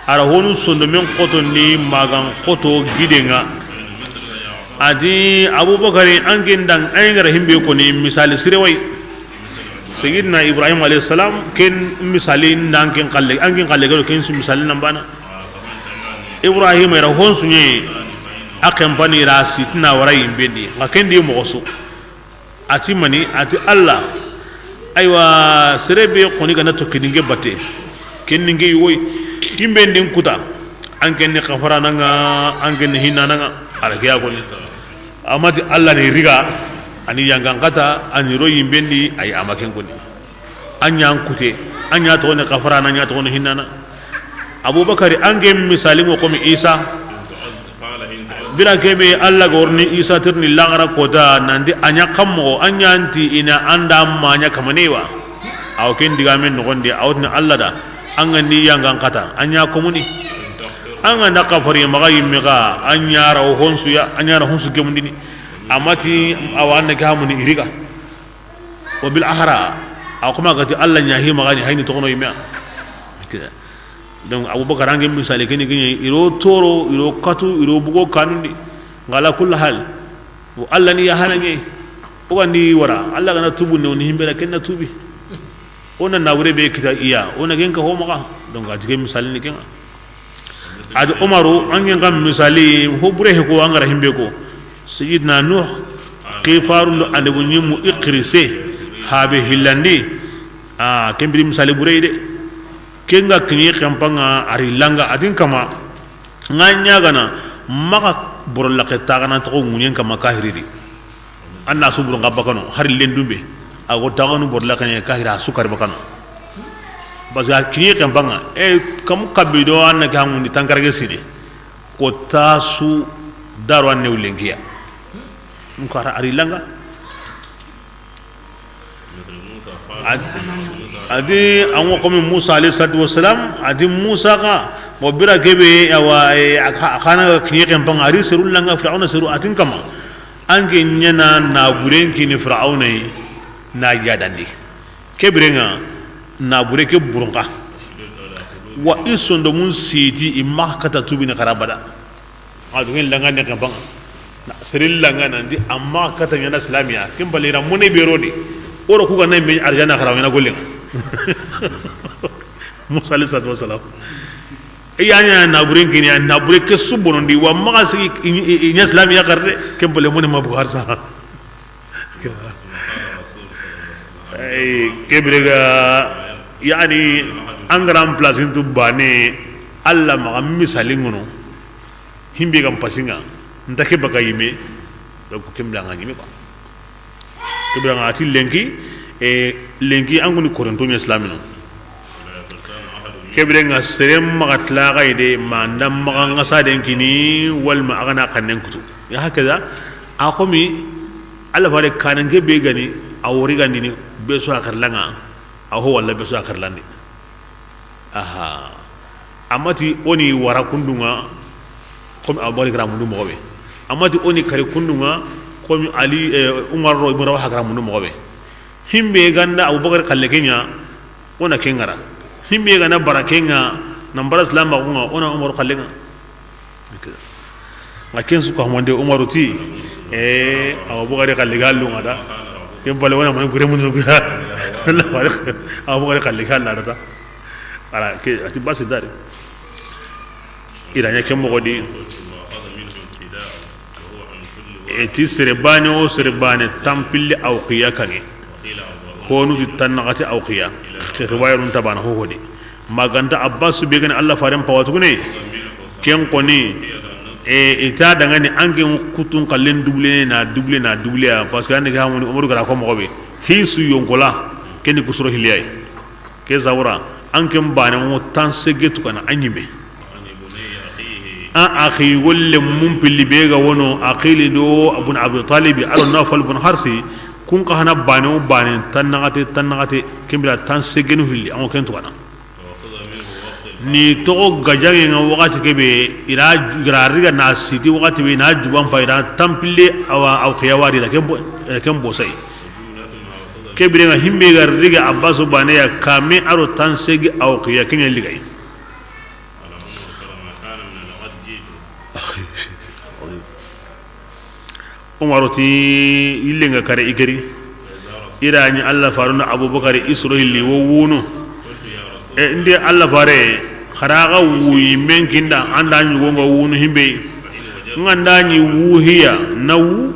ara honu sondo men qoto ndi maga qoto gidenga ati abubakar angin dang ayngara himbe ko ni misali sirewai sayyidina ibrahim alayhi salam ken misali ndanken qalle angin qalle garo ken su misali nambana ibrahim era hon sunye akan bani rasitna warai bendi ngaken di mogoso ati mani ati allah aywa serebe koni kana to kidinge batte keninge yoy timbe ndin kuta anken ni khafara nanga anken ni hinana nanga ala kiya ko amati allah ne riga ani yangan kata ani royi bendi ay amaken ko ni anyan kute anya to ne khafara nanya to ne hinana abubakar angem misali mo ko mi isa bila kebe allah gorni isa tirni langara kota nandi anya kammo anyanti ina anda manya kamanewa aw ken diga men no gonde awtna allah da angandi yangan kata anya komuni anga naka fari magayi mega anya raw honsu ya anya ra honsu gemundini amati awanna gamuni iriga wa bil ahra aw kuma gati allah nyahi magani hayni to kono yimya kida donc abubakar angem misali keni gini iro toro iro katu iro bugo kanundi ngala kull hal wa allah ni yahanange o wandi wara allah gana tubu ne woni himbera kenna tubi ona nawre be kita iya ona genka ho maka donc ati gem misali ni kenga adi umaru angem gam misali ho bure he ko angara himbe ko sayyidna nuh qifaru ande bunyimu iqrise habe hillandi kembiri misali bure de kenga kini kampanga ari langa adin kama nganya gana maka borola keta gana to ngunyen kama kahiridi anna suburu ngabakano hari lendumbe ago taganu borola kanya kahira sukar bakano baza kini kampanga kam kabido anna kamundi tankarage sidi ko tasu daro anne ulengia mukara ari langa adi anwo komi musa alayhi salatu wassalam adi musa ka mo bira kebe awa khana kini kempang ari serul langa fir'auna seru atin kama ange nyana na buren kini fir'auna na yadandi kebrenga na bureke burunga wa isondo mun siti imma kata tubina karabada adu ngel langa ne kempang na seril langa nandi amma kata nyana islamiya kimbalira mune berodi oro kuga nay me arjana kharawina golen musa alayhi salatu wasalam iyanya na buren kini na bureke subonondi wa magasi in islam ya garre kembole mun ma buhar sa ay kebrega yani angram place intu bane alla ma misalin ngono himbe gam pasinga ndake bakayime donc kembla ngani me ba kebra ngati lenki anguni koronto mi islamino kebre nga serem magatla gaide mandam maganga saden kini wal ma agana kanen kutu ya hakaza akomi alla fare kanan ke be gani awori gani ni beso akarlanga aho walla beso akarlandi aha amati oni wara kundunga comme abori gram ndu mobe amati oni kare kundunga comme ali umar ro ibn rawah gram ndu mobe himbe ganda abubakar kalle kenya ona kengara himbe ganda barakenga nambara islam ba ona umar kallenga ngaken su ko monde umar ti abubakar kalle gallu ngada ke bale wona man gure mun ko Allah barik abubakar kalle kala data ala ke ati basi dari iranya kemmo godi eti serebani o serebani tampilli awqiya kangi konu tannagati awqiya riwayarun tabana ho hodi maganta abbas be gani allah faran pawatu ne ken koni ita dangani angen kutun kallen double parce que ande ga mo umru gara ko mo be hisu yonkola ken ko suro hiliyai ke zawra anken bana mo tan segetu kana anyime akhi wolle mum pilli be ga wono aqili do abun abi talib al nawfal ibn harsi kun ka hana bane o bane tan nagate kembira tan segenu hilli an ken to kana ni to gajange nga wakati kebe ira riga na siti wakati be na juban pa ira tampile awa aw khiyawari da kembo sai kebire nga himbe ga riga abbasu bane ya kame aro tan segi aw khiya kenya ligai umaroti illenga kare igari irani Allah faruna abubakar israili wo wuno inde Allah fare kharaga wuyi men kinda anda nyugo wunu himbe nganda ni wuhiya nawu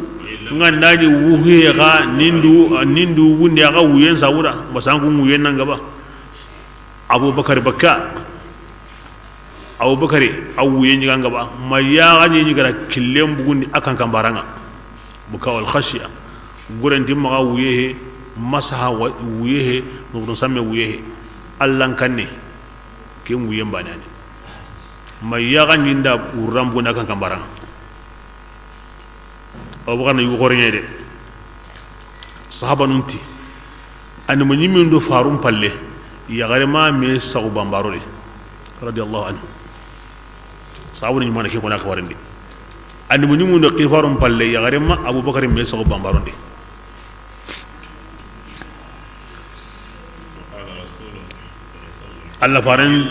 nganda ni wuhiya ga nindu wunde ga wuyen sawura basangu wuyen nan gaba abubakar bakka abubakar awuyen ni gaba maya ga ni gara killem bugundi akan kambaranga buka wal khashiya guren dimma wuyehe masaha wuyehe no samme wuyehe allan kanne ke wuyen banani mai yaga ninda urambu na kan kambarang abu kana yu gornya de sahaba nunti an mun yimin do farum palle ya gare ma me sagu bambaro de radiyallahu anhu sahabu ni mana ke kona kawarinde an mun yimin do qifarum palle ya gare ma abubakar me sagu bambaro de Allah faran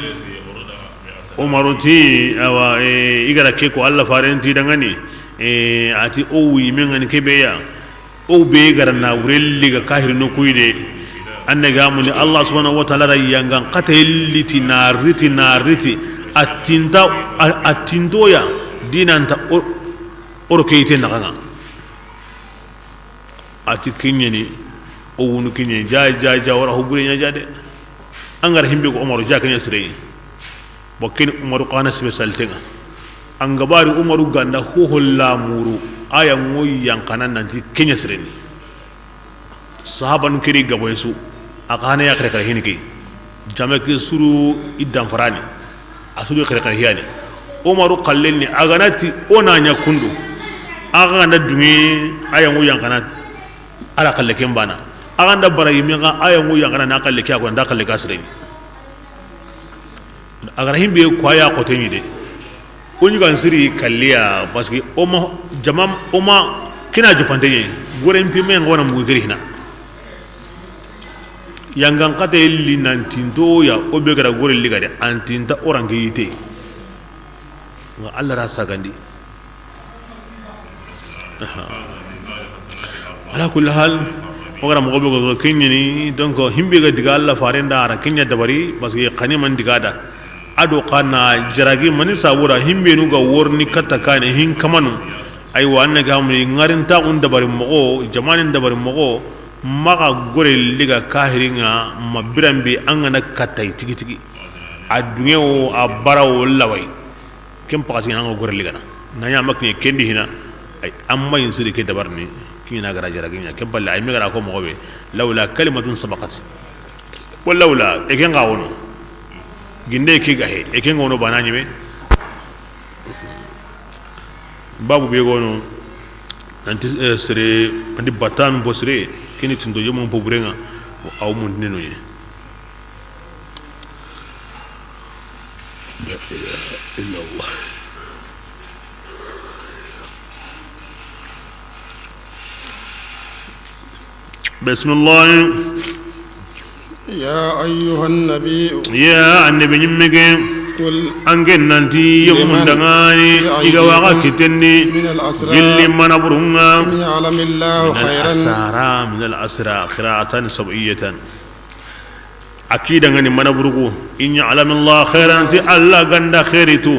umaruti awa igara ke ko Allah faran ti dangane ati o wi men an kebeya o be gara na wurelli ga kahir no kuyde annaga mun Allah subhanahu wa ta'ala yanga qatayliti nariti atindoya dinanta orkeite naganga ati kinyeni o wunu kinye ja wara hubure nya jade angar himbe ko umaru jakanya sirei bokin umaru qana sibe saltenga angabari umaru ganda ho holla muru aya ngoy yankanan nanti kenya sireni sahaban kiri gabo yesu akana ya kare kare hiniki jamake suru idan farani asuru kare kare hiyani umaru qallelni aganati ona nya kundu aga na dumi aya ngoy yankana ala kalleken bana aganda bara yiminga aya ngu yangana na kalle kya ko nda kalle kasreni agar himbe ko aya ko tenyi de onyu gan siri kalliya parce que oma kina jupante ni gore mpi men ngona mu gari hina yangan kate li nantindo ya obe gara gore liga de antinta orange yite nga Allah ra sagandi ala kulli hal ogara mo go kinyini donc himbe ga diga Allah farenda ara kinya dabari parce que qani man diga da ado kana jaragi mani sabura himbe nu ga worni kata kane hin kamanu ay wanna ga mu ngarin ta un dabari mo jamanin dabari mo maga gore liga kahiringa mabirambe angana katai tigi adunge o abarawo lawai kem pakati nga gore liga na nya makni kendi hina ay amma yinsiri ke dabarni كينا غرا جراغينا كبل اي ميغرا كو مغوبي لولا كلمه سبقت ولولا اكين غاونو غيندي كي غاهي اكين غونو باناني مي بابو بيغونو انت سري اندي باتان بوسري كيني تندو يوم بوبرينغا او مون نينو لا اله الا الله بسم الله يا أيها النبي يا النبي نمك قل أنكن ننتي يوم دعاني إذا وقتني جل من أبرهنا يعلم الله خيرا من الأسرى قراءة سبعية أكيد أن من أبرهو إن يعلم الله خيرا أنت الله عند خيرتو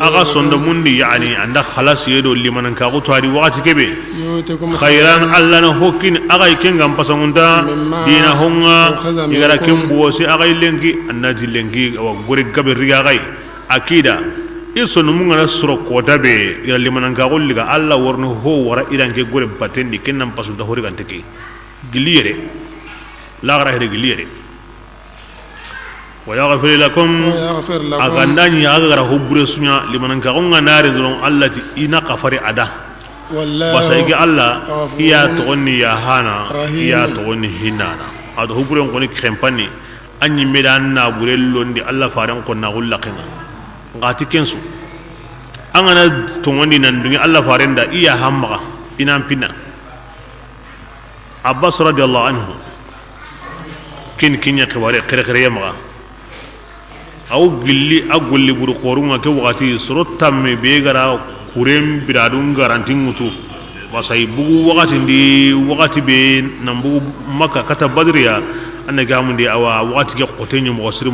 aga sonda mundi yani anda khalas yedo liman ka ko tari wati kebe khairan alla na hokin aga ikengam pasangunda dina honga igara kembo si aga lengi annati lengi wa gori gabe riga gai akida isonu munga na suro ko dabe ila liman ka ko liga alla worno ho wara idan ke gore batendi kennam pasunda hori kan teke giliyere la gara here giliyere ويغفر لكم أغناني أغرى هبر سنيا لمن كغنى نار ذنون التي إنا قفر أدا basa igi Allah iya togonni ya hana iya togonni hinana ado huburen koni krempani anyi medan na burello ndi Allah faran ko na gullaqina ngati kensu angana togonni nan dungi Allah faran da iya hamma inan pinna Abbas radiyallahu anhu kin kinya kibare kire yamaga aw gilli agulli buru qorunga ke wakati sorotam me begara kurem biradun garantin mutu wasai bugu wakati be nan bugu maka kata badriya annaga mun di awa wakati ke qotenyo muwasir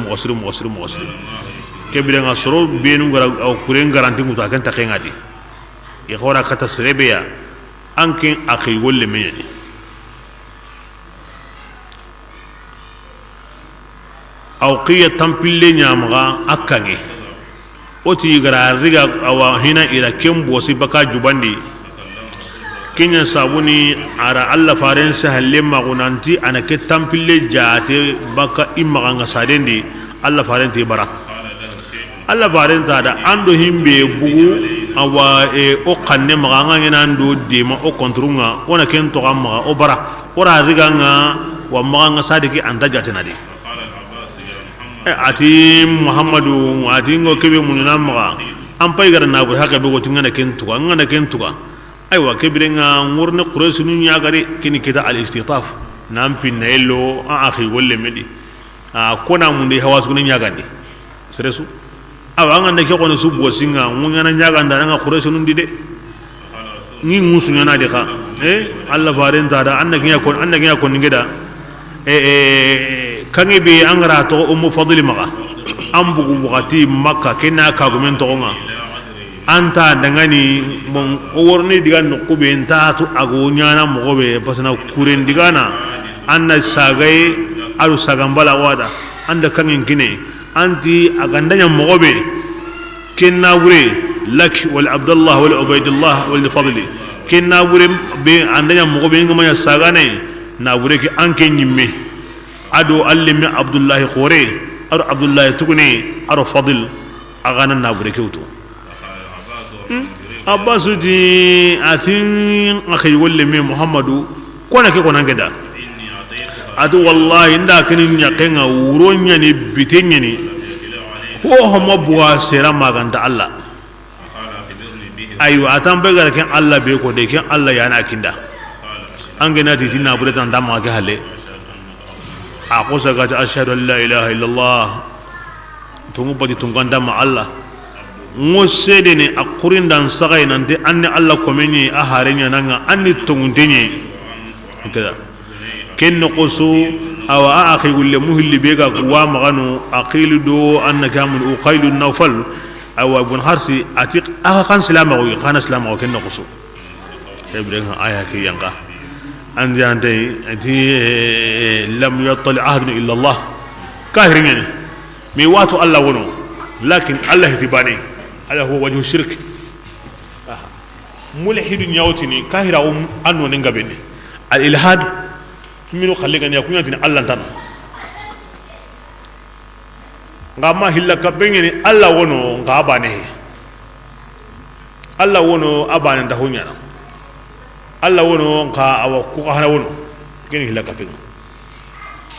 ke birenga soro benu gara aw kurem garantin mutu akan takengadi e khora kata serebeya ankin akhi wolle menyani aw qiya tampille nyamga akange oti gara riga awa hina ira kembo si baka jubandi kenya sabuni ara Allah faren sahalle magunanti anake tampille jate baka imma nga sadendi Allah faren ti bara Allah faren ta da ando himbe bugu awa o kanne maganga nando dema o kontrunga ona ken to gamma o bara ora riga nga wa maganga sadiki anda jate nadi ati Muhammadu ati ngo kebe mununa maga ampai gara na bu haka be gotin ngana kentuga aywa kebire nga ngurne quraish nu nya gari kini kita al istitaf nam pinello a akhi wolle medi kona mun de hawas gunu nya gandi seresu awa nganda ke kono subo singa ngana nya ganda nga quraish nu dide ni musu nya na de ka Allah farin ta da annaki ya kon ngeda kange be angara to ummu fadli maga ambugu bugati makka kena kagumen to nga anta dangani mon worni digan no kube enta to agonya na mogobe pasana kuren digana anna sagai aru sagambala wada anda kangin kine anti agandanya mogobe kenna wure lak wal abdullah wal ubaydullah wal fadli kenna wure be andanya mogobe ngama ya sagane na wure ki anke nyimme ado allimi abdullahi khore aro abdullahi tukuni aro fadil agana na bure kewto abbasu di atin akhay wolle me muhammadu kona ke kona ngeda ado wallahi nda kinin yakenga wuronya ni bitenya ni ho homo buwa sera maganta Allah ayu atan begar ken Allah be ko de ken Allah yana kinda angena titina bure tan dama ke hale aku sagata asyhadu an la ilaha illallah tungu padi tunganda ma Allah ngosede ne akurin dan sagai nante anne Allah komenye aharenya nanga anni tungundenye tada ken noqosu awa akhi gulle muhilli bega kuwa maganu aqilu do annaka min uqailu nawfal awa ibn harsi atiq kan salama wa khana salama wa ken noqosu ibrenga aya ki yanga andi anti lam yattali ahadun illa Allah kahirin mi watu Allah wono lakin Allah tibani ala huwa wajhu shirk mulhidun yawtini kahira anno ngabene al ilhad minu khalligan yakunyatini Allah tan ngama hilla kabengeni Allah wono ngabane Allah wono abane ndahunya Allah wono ka awa ku hana wono kini hila kapin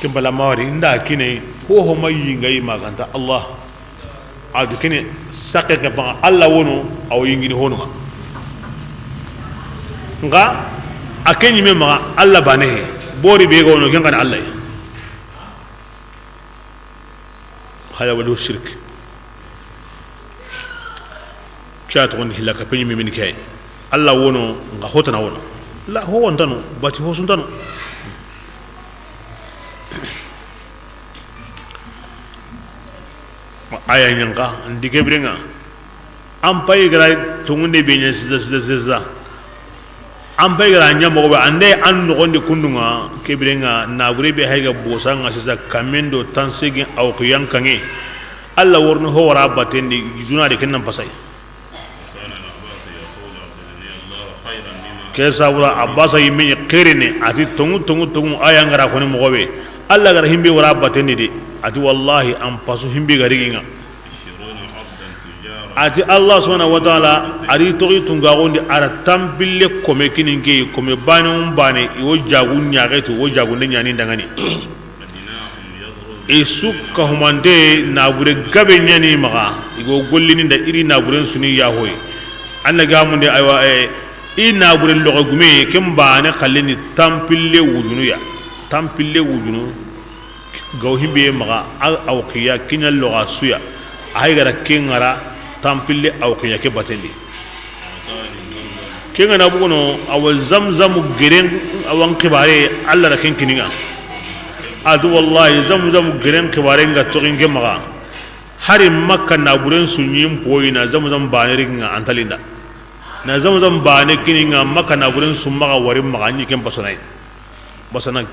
kimbala mawari nda kine ho mayi ngai maganta Allah adu kine sakke ka ba Allah wono aw yingini hono nga akenyi me ma Allah bane bori be go no kenga Allah haya wadu shirk kya to hila kapin mi min kai Allah wono nga hotana wono la ho wondano bati ho suntano aya nyanga ndike brenga ampai gara tungunde benya siza ampai gara nyamo ba ande an no gonde kundunga ke brenga na gurebe hayga bosanga siza kamendo tansegi aw qiyan kange Allah worno ho wara batendi juna de kenan pasai kesa wura abasa yimme qirine ati tungu aya ngara ko ni mogobe Allah gara himbe wara batendi de ati wallahi am pasu himbe gari ginga ati Allah subhanahu wa ta'ala ari togi tunga gondi ara tampille kome kininke kome banon bane iwo jagun nyagetu wo jagun de nyani dangani isukka humande nabure gabe nyani maga igo gollini da iri naburen suni yahoy annaga munde aywa i nabure logo gume kem bane khallini tampille wujunu gaw himbe maga awqiya kinyal loga suya ay gara kengara tampille awqiya ke batendi kenga na bugono awal zamzam geren awan kibare alla da kenkininga adu wallahi zamzam geren kibare nga toringe maga hari makka naburen sunyim poina zamzam baneringa antalinda na zamzam bane kininga makka naburen summaga warim maga nyi kem basana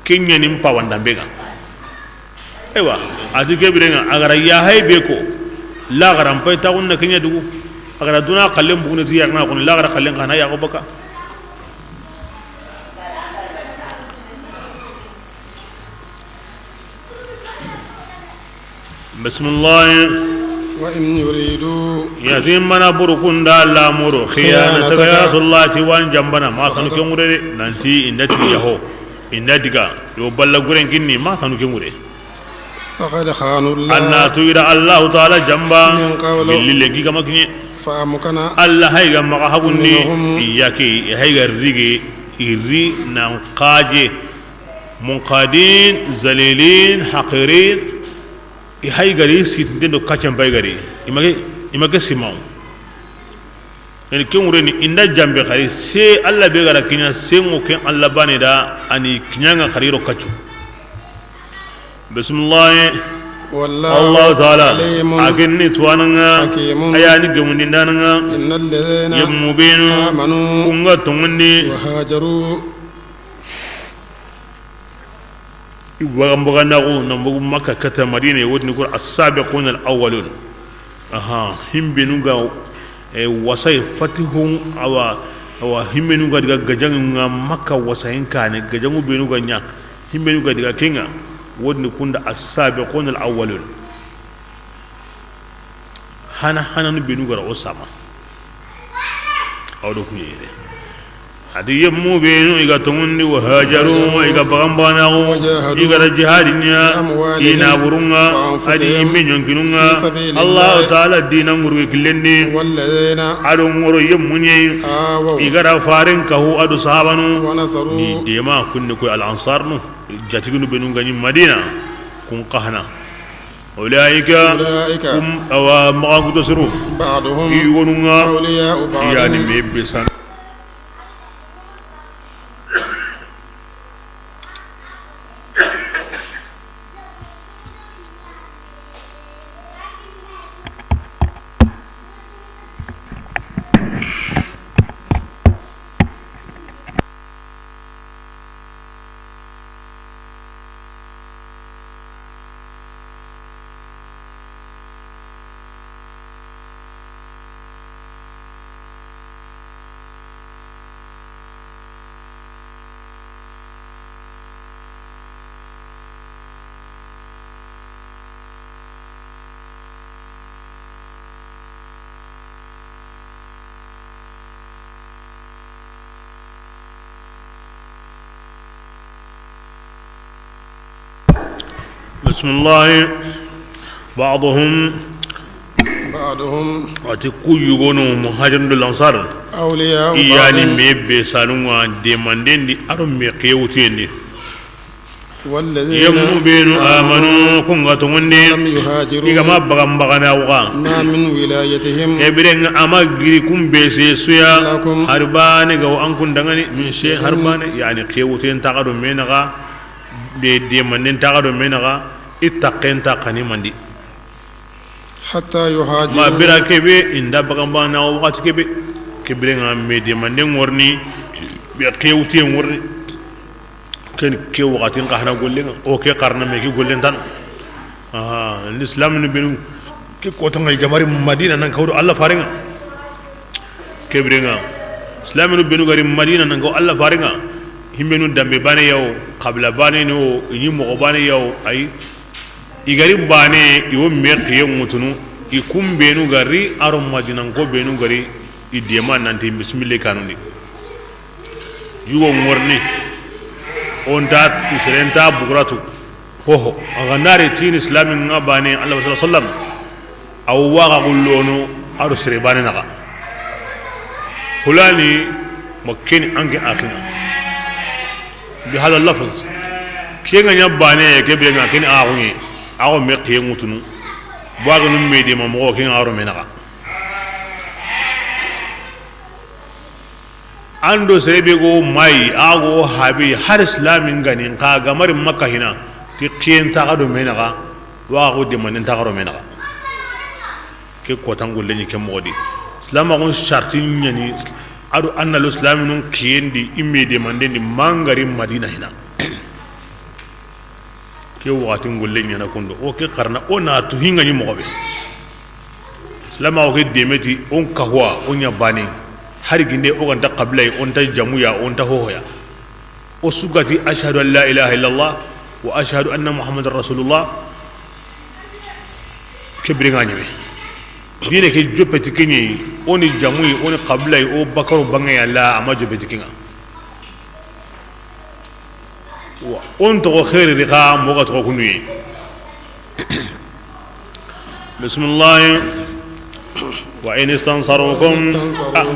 kenya nim pawanda bega ewa adu ke birenga agara ya haybe ko la garam pay tawun na kenya dugu agara duna kallem bugune ti yakna ko la gara kallen kana ya ko baka bismillah wa in yuridu yazim mana burukun da lamuru khiyanataka ya sallati wan jambana ma kanu ke ngure nanti indati yaho indadiga yo balla guren kinni ma kanu ke ngure faqad khanu Allah anna tuira Allah ta'ala jamba billi kama kinye فأمكنا الله هيغا مغا حغوني ياكي هيغا ريغي يري نانقاجي منقادين ذليلين حقيرين هيغا ري سيتندن دو كاتشام بايغاري image simao yani kemureni inda jambe khari se Allah be gara kinya sengo ken Allah bane da ani kinyanga khariro kachu bismillah Allah ta'ala akinni tuwananga ayani gemundi ndananga innal ladhina yamubinu amanu kunga tumundi wa hajaru وغمبغا نغو نمبغو مكة كتا مدينة يودني يقول السابقون الأولون هم بنوغا وساي فتحهم أو هم بنوغا ديغا غجانغا مكة وساين كان غجانغو بنوغا نيا هم بنوغا ديغا كينغا ودني كون السابقون الأولون هانا بنوغا رأساما أو دوكو يري hadi yemmu beenu iga tumundi wa hajaru iga bagambanago iga jihadinya ina burunga hadi imme nyonkinunga Allah ta'ala dina ngurwe kilendi walladhina adu ngoro yemmunye iga da farin kahu adu sahabanu ni dema kunni ko al ansarnu jatigunu beenu ngani madina kun qahna ulaika awa magudo suru ba'duhum igonunga awliya ba'd yani mebbesan بسم الله بعضهم أتكو يغونو مهاجرون الأنصار أولياء يعني ميبي سالونغا ديماندين دي أرم ميقيوتين دي والذين يمبين آمنوا كونغا تمندي لم يهاجروا إيغا ما بغم بغنا وغا ما من ولايتهم يبرين أما غيركم بيسي سويا لكم هرباني غو أنكم دغني من شيء هرباني يعني قيوتين تقدم منغا ديماندين تقدم منغا ittaqen ta qani mandi hatta yuhajiru ma bira kebe inda bagamba na wakati kebe kebe nga medi manden worni be kewti worni ken ke wakati qahna gollen o ke qarna me ki gollen tan l'islam ni benu ke ko tan ay gamari madina nan kawdo Allah faringa kebe nga islam ni benu gari madina nan ko Allah faringa himbenu dambe bane yaw qabla bane no yi mo bane yaw ay igari bane iwo meqiye mutunu ikum benu gari arum madinan ko benu gari idema nanti bismillah kanundi yugo ngorni onda islenta bugratu ho aga nare tin islamin ngabane Allah sallallahu alaihi wasallam aw waga gullono adu sirebane naga fulani makin ange akhina bi hada lafz kenga nyabane ke be ngakin ahungi awo me qiyamutunu baga num mede ma mo kenga aro menaga ando serebe go mai ago habi har islamin ganin ka gamar makka hina ti qiyen ta gado menaga wa go de manen ta garo menaga ke ko tangulle ni ke modi islam agon sharti nyani adu anna islamin nun qiyen di immede mande ni mangari madina hina ke wakati ngulle nyana kondo o ke karna o na to hinga ni mo be islam ago ke demeti on kahwa on yabani hari ginde o ganta qablay on ta jamuya on ta hohoya o sugati ashhadu an la ilaha illallah wa ashhadu anna muhammadar rasulullah kibringa nyime dine ke jopeti kenyi oni jamuyi oni qablay o bakaru bangaya la ama jopeti kinga wa on to khairi riqa mo ga to kunuyi bismillah wa in istansarukum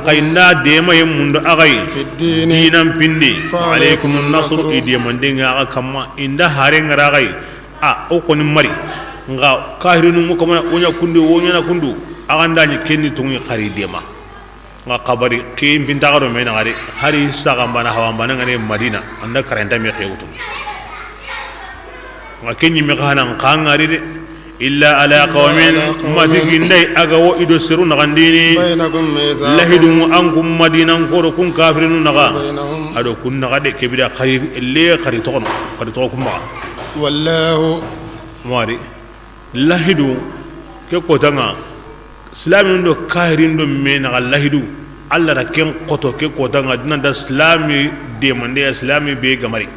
qayna dema yemundo agay dinam pindi alaykum an-nasr idiyamandinga akama inda hare ngaragay o koni mari nga kahirinu mo kama onya kundu wonya na kundu aganda ni kenni tungi khari dema nga kabari ke pinta garo mena ngari hari sagambana hawambana ngane madina anda karenta me khewtu nga kenni me khana ngangari de إلا على قوم ما تجيني أجوا إدو سرون غنديني لهدوا أنكم مدينة كوركم كافرين نغا أدو كن نغا دي كبيرة خري اللي خريطون خريطوكم ما والله ماري لهدوا كقطعنا سلام دو كافرين دو من نغا لهدوا الله ركين قطع كقطعنا دنا دا سلامي دي من دي سلامي بيجمري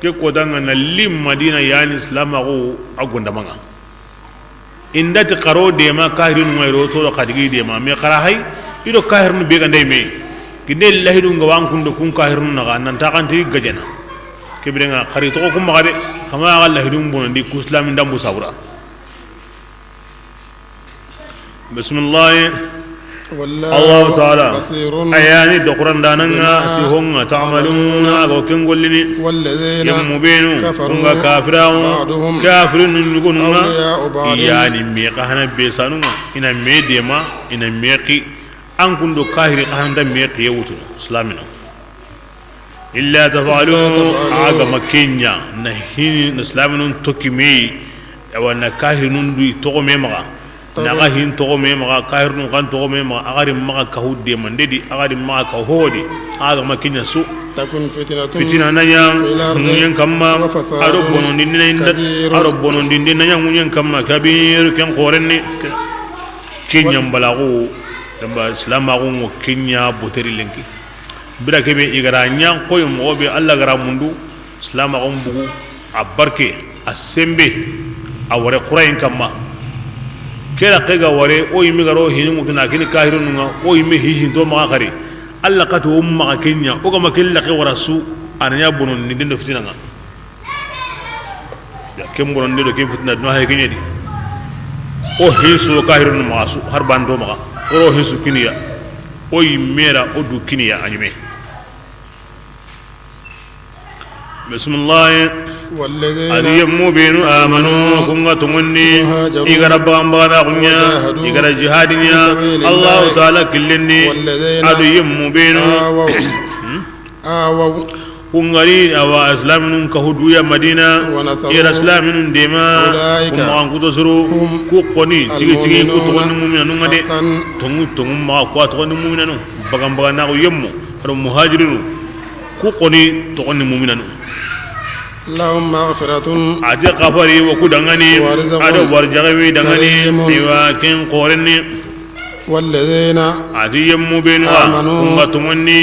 ke kodanga na lim madina yani islam ago agonda manga inda ti qaro de ma kahirun ngayro to khadigi de ma me qara hay ido kahirun be gande me kinde lahidu ngawang kundo kun kahirun na nan ta kan ti gajena ke bi nga khari to ko magade kama ga lahidu bonondi ku islam ndambu sawra bismillah الله تعالى أياني دقران داننا تهم تعملون أقوكين قلني يمبينوا هم كافرون يقولون يعني ميقهنا بيسانونا إن ميديما إن ميقي أنكم دو كاهري قهنا دا ميقي يوتو إسلامنا إلا تفعلوا عاقا مكينيا نهين إسلامنا تكيمي وانا كاهري نندو تغمي مغا naga hin to me ma kahirnu kan to me ma agari ma ka hudde man dedi agari ma ka hodi aga makinya su takun fitina nanya munyen kamma aro bonon din inda aro bonon din nanya munyen kamma kabir ken qorenni kinyam balagu damba islam agu kinya boteri lenki bira kebe igara nya koy mo be alla gara mundu islam agu bugu abarke asembe awore qurain kamma kera kega ware o yimi garo hinu mutuna kini kahirun nga o yimi hihin to ma khari alla qatu umma kenya o kama kella ke warasu ananya bonon ni dindo fitina nga ya kem bonon ni do kem fitina no hay kenya di o hisu kahirun ma su har bando ma o hisu kiniya o yimera o du kiniya anyime bismillah aliyammu binu amanu kunga tungonni igara bambara kunya igara jihadinya Allah taala killenni aliyammu binu kungari awa islaminun kahudu ya madina ira islaminun dema kumang kutosuru ku koni tigi ku tungonni mu'minanu ngade tungu ma ku tungonni mu'minanu bagam na ku yemmu karo muhajirinu ku koni tungonni mu'minanu lahum maghfiratun ati qafari wa kudangani ado warjagawi dangani niwakin qorenni walladhina ati yammu binu kungatumani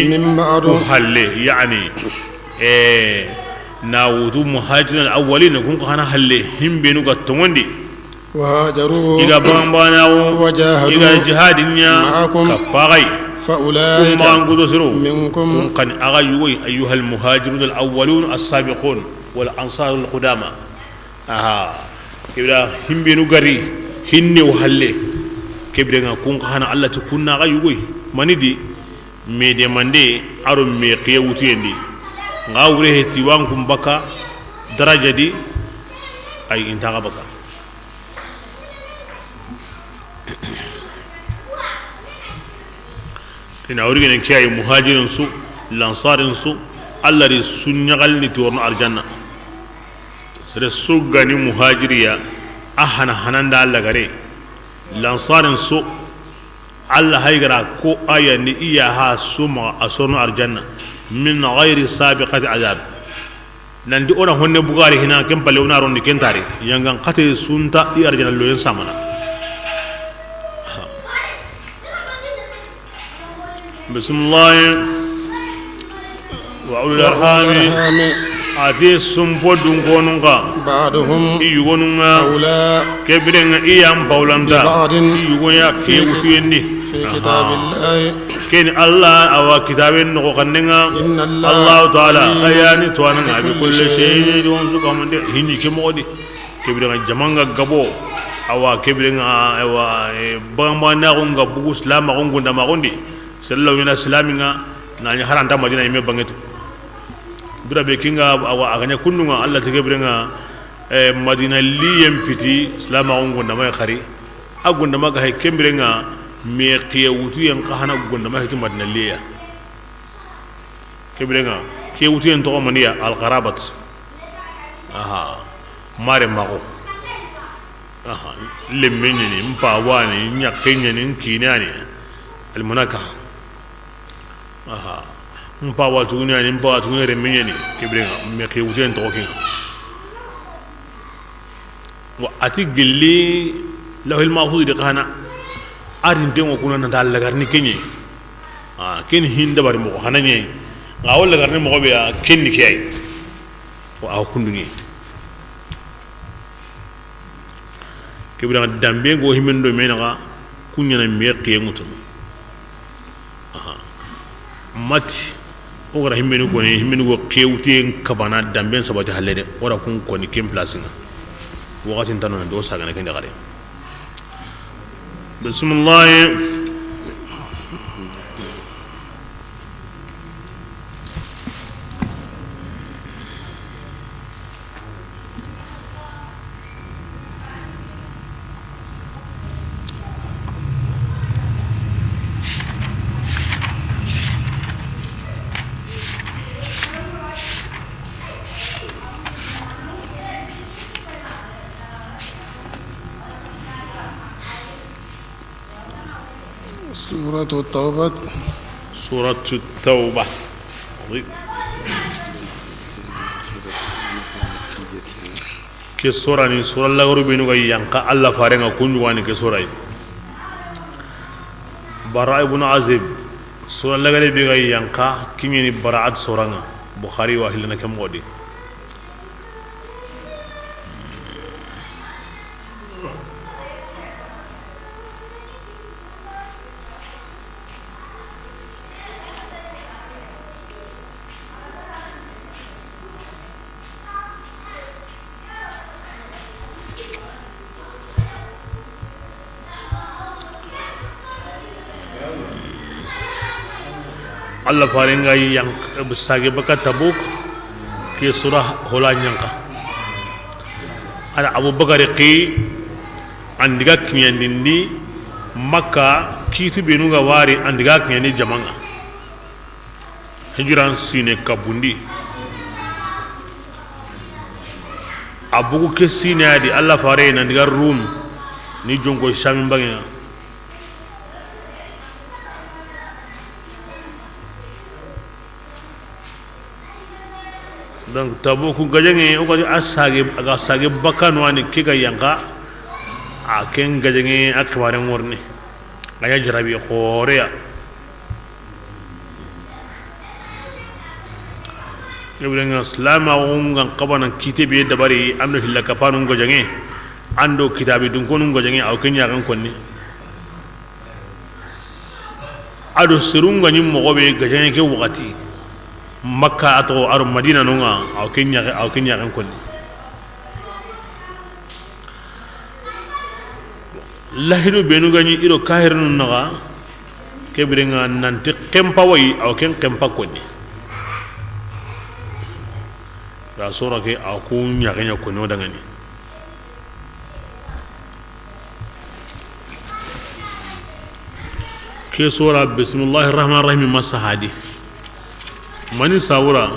halle yani na wutu muhajirin awwalin kun kana halle him binu gatumandi وهاجروا إذا بانباناو وجاهدوا إذا جهادنا معكم كفاغي فأولئك منكم كن أغيوي أيها المهاجرون الأولون السابقون والأنصار القدامى كبدا هم بينو غري هني وحلي كبدا كون خانا الله تكون أغيوي ماني دي ميدي ماندي أرو ميقيا وتيندي غاوره تيوانكم بكا درجة دي أي انتغا بكا ina wuri ne kiyaye muhajirin su lansarin su Allah ri sunyagal ni torno arjanna sare su gani muhajiriya ahana hananda Allah gare lansarin su Allah haygara ko aya ni iya ha suma asono arjanna min ghairi sabiqati azab nan di ona honne bugari hina kem pale ona ron ni kentari yangan khate sunta i arjanna lo yen samana بسم الله وأولي الأرحام أتي سمبودون كونونغا بعضهم يغونونغا أولى كبرنا إيام باولاندا ببعض يغونيا كيوتيني في كتاب الله كين الله أو كتابين نغوغننغا إن الله تعالى أياني تواننا بكل شيء جوانسو كامندي هني كمودي كبرنا جمانغا غبو أو كبرنا أو بغمانا غونغا بوغو سلاما غونغو ندما غوندي sallallahu yana islaminga na nya haranta madina yime bangetu dura be kinga awa aganya kunnunga Allah tige brenga madina liyem piti islama ngonda may khari agunda maga hay kembrenga me qiya wutu yan qahana gunda ma hiti madina liya kembrenga ke wutu yan to maniya al qarabat mare mago lemmenni mpa wani nyakenya ni kinani al munakaha mpa watu ni mpa watu ni remenyani kibrenga me ke wuten to kin wa ati gilli lahul mahfuz de kana arin de ngokuna na dal lagar ni kenyi ken hinda bari mo hananye ngawol lagar ni mo be ken ni kay wa akundungi kibrenga dambe go himendo menaka kunyana me ke ngutum mati ogara himmeni go kewte kabana damben sabati halede ora kun koni kem placinga wakati tano ndo saga ne kende gare bismillah سورة التوبة سورة التوبة كي سورة ني سورة الله ربينو غي ينقى الله فارنغا كنجواني كي سورة براء ابن عزيب سورة الله غي ينقى كيني براءة سورة بخاري واهلنا كم ودي Allah faringa yang besage baka Tabuk ke surah hola nyanka ada Abu Bakar qi andiga kinyandindi Makka kitu benuga wari andiga kinyandi jamanga hijiran sine kabundi abugu ke sine adi Allah fare nandiga Rum ni jongo shamin bangi donc Tabuku gajange o ko asage aga sage bakkan wani kiga yanka a ken gajange akbare morni aya jarabi khoreya ibrenga salama ungan qabana kitibe dabari amna hilla kapanu gajange ando kitabi dun ko nun gojangi aw kenya kan konni ado serunga nyim mo be gajangi ke wakati makka ato aro madina nunga aw kenya kan konni lahidu benu gani iro kahir nun naga kebirenga nanti kempa way aw ken kempa konni da sura ke aw ku nyaganya konni odangani ke sura bismillahir rahmanir rahim masahadi mani sawura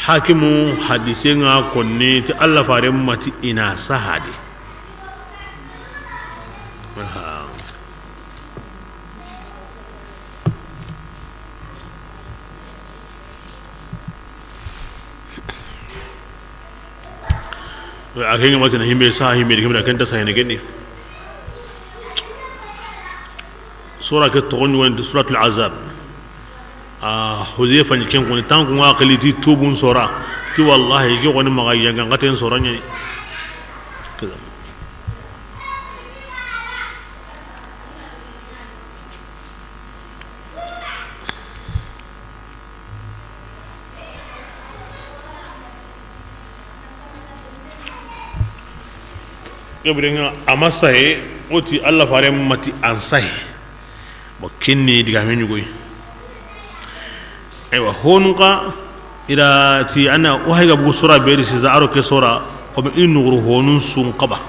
hakimu hadise nga konni ti Allah fare mati ina sahadi akenga mati na himbe sa himbe kimra kenta sa ne geni sura ke togon wonde suratul azab hudayfa ni ken koni tan ko ngaqali ti tubun sura ti wallahi ke koni maga yanga ngaten sura nyani kaza yobrenga amasahe oti Allah fare mati ansahe bo kinni diga men yugoy aywa honunqa ila ti ana wahayga bu sura beri si zaaro ke sura ko in nuru honun sun qaba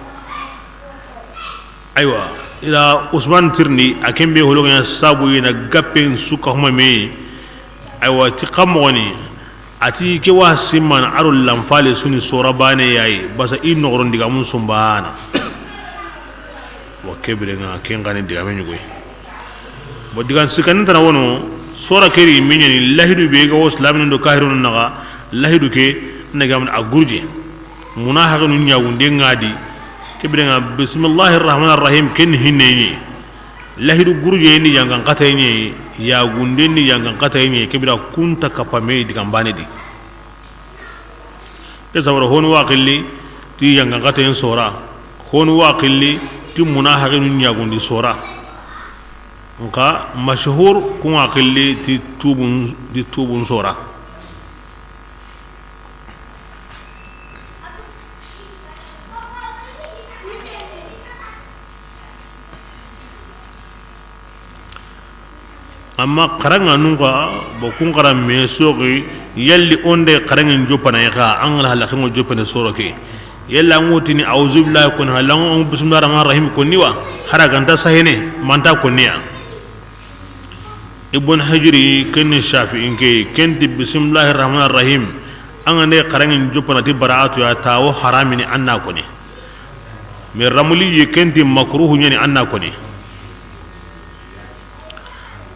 aywa ila usman tirni akembe hologa sabu ina gappen suka huma me aywa ti qamoni ati ke wa simman arul lamfale suni sura bane yayi basa in nuru diga mun sumbana wa kebrenga kengani diga men yugoy bo digan sikanin tana wono sura keri minyani lahidu be ga islamin do kahirun naga lahidu ke nagam agurje munahaqun nya wunde ngadi kebrenga bismillahir rahmanir rahim ken hinni lahidu gurje ni yangan katayni ya gunde ni yangan katayni kebira kunta kapame digam banedi kesawara honu waqilli ti yangan katayen sura honu waqilli ti munahaqun nya gundi sura nka mashhur kun akilli ti tubun sura amma karanga nunga bo kun karam me sogi yalli onde karangin jopana ka an la kan jopana sura ke yalla ngotini auzu billahi kun halan bismillahir rahmanir rahim kunniwa haraganta sahene manta kunniya ibn hajri ken shafi'in ke ken bismillahir rahmanir rahim an ne karangin jopana ti bara'atu ya tawo haramini anna ko ne me ramuli ken ti makruhu nyani anna ko ne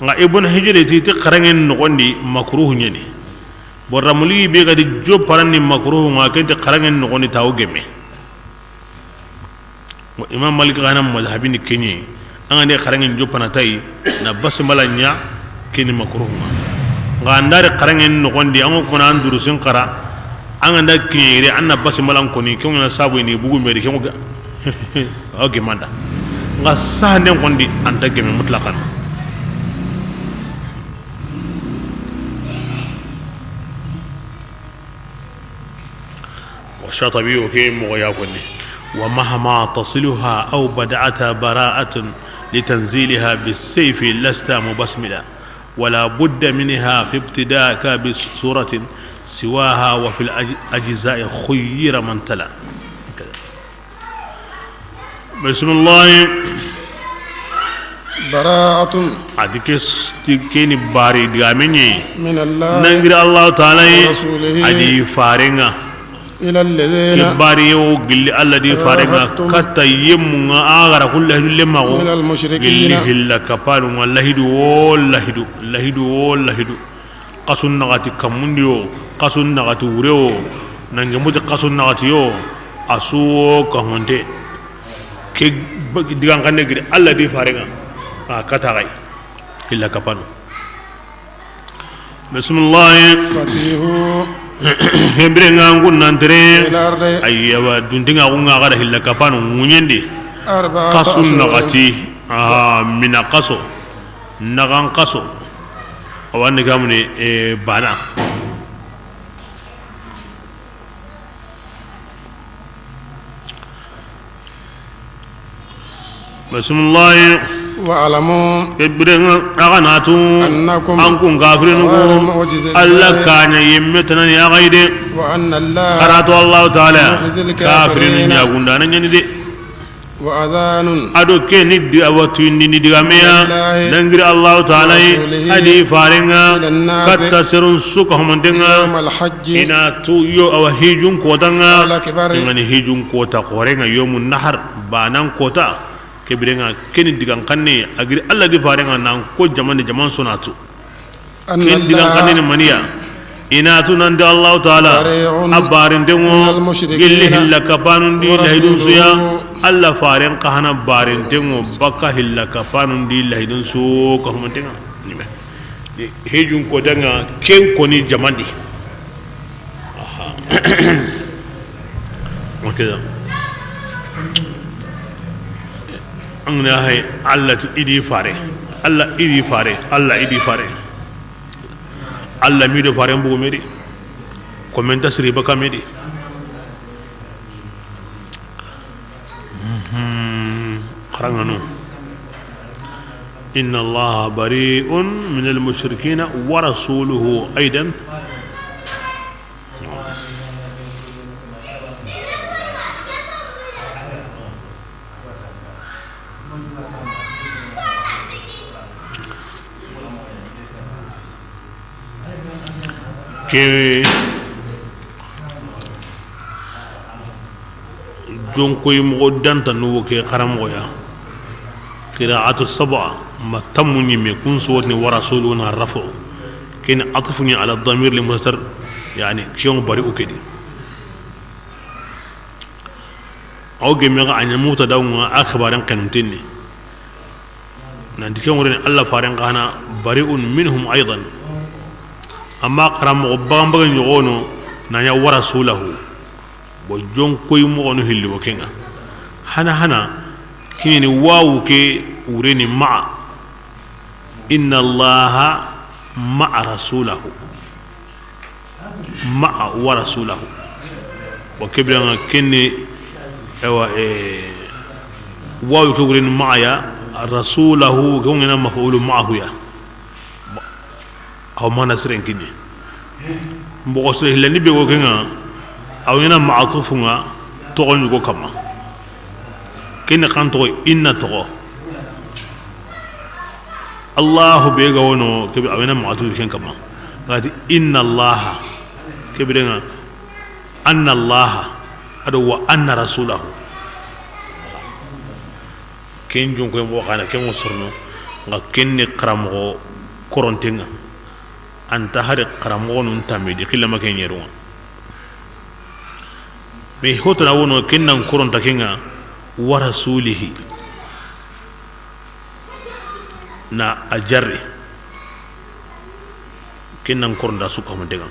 nga ibn hajri ti karangin no gondi makruhu nyani bo ramuli be ga di jopana ni makruhu nga ken ti karangin no gondi tawo gemme mo imam malik ganam mazhabini kenyi an ne karangin jopana tay na basmala nya kini makruh nga andare karangen no gondi an ko nan durusin qara an anda kire anna basmalan ko ni ko na sabu ni bugu meri ko ga oge manda nga sahne gondi anta geme mutlaqan wa shatabi o ke mo ya konni wa mahama tasiluha aw bada'ata bara'atun litanzilha bis-sayf lasta mubasmila ولا بد منها في ابتداءك بسورة سواها وفي الأجزاء خير من تلا بسم الله براءة أديك كيني باري دعامني من الله نعير الله تعالى ورسوله أدي فارنغا إلى الذين كباري وقل الذي فارنغا كتا يمنا آغر كل لما من المشركين قل هلا كبارون lahidu qasun nagati kamundio qasun nagati ureo nangemuti qasun nagati yo asu kahonte ke digan kan negri alla di farenga kata gai illa kapano bismillah fasihu hebre ngangu nantere الأرض aywa duntinga ko ngaga da hilla kapanu munyendi 4 qasun أشهر nagati mina qaso nagan qaso awani gamni bana bismillah واعلموا ibren aganatu أنكم ankun kafirin غير ko معجز Allah الله kanya yemmetana ni agaide وأن الله karatu Allah taala يخزي kafirin الكافرين ya gundana nyani de وأذان ado ke ni di awatu ni digameya Wallahi. dangiri Allah taala Rasulihi. adi farenga Ilan nasi. katta serun suka homandenga يوم الحج ina tu yo awa hijun kotanga Ala kibari. ngani hijun kota korenga yomun nahar banan kota kebirenga keni digan kanne agiri Allah di farenga nan ko jaman sonatu أن ken digan kanne ni الله maniya ina tu nan da Allah taala Bari'un abarin minal dengo mushrikina gilli hilla kapanun di wa lahidun suya rasuluhu. Allah faren kahana barin dengo baka hilla kapanun di lahidun su ka humantenga nime hejun ko danga ken koni jamandi aha okay angna hay Allah tu idi fare Allah idi fare Allah idi fare Allah mi do fare mbugo medi commenta siri baka medi qarangano inna Allah bari'un min al-mushrikeen wa rasuluhu aidan ke jonkoy mo danta no ke qaramo ya qira'atu sab'a matamuni me kun suwatni wa rasuluna rafu kin atfuni ala dhamir li mustar yani kiyon bari ukedi aw gemme ga anya muta dawma akhbaran kanuntinni nan dikiyon wurin Allah faran kana bari'un minhum aidan amma qaramo bagan yogono nanya wa rasulahu bo jonkoy mo ono hilli wo kenga hana kini wawu ke ureni ma'a inna allaha ma'a rasulahu ma'a wa rasulahu wa kibran kini ewa wawu ke ureni ma'a ya rasulahu ke ngena maf'ulu ma'ahu ya aw mana siren kini mbo sire hilani be go kenga aw ngena ma'atufunga to on go kama kene kanto inna to Allah be ga wono ke awena ma'atu ken kama ngati inna Allah ke bidenga anna Allah ado wa anna rasulahu ken jun ko mo kana ken sorno nga kenne qaramo korontenga anta hari qaramo nun tamidi kila maken yeru be hotana wono kennan koronta kenga wa rasulihi na ajarri kennan koronda suka mandenga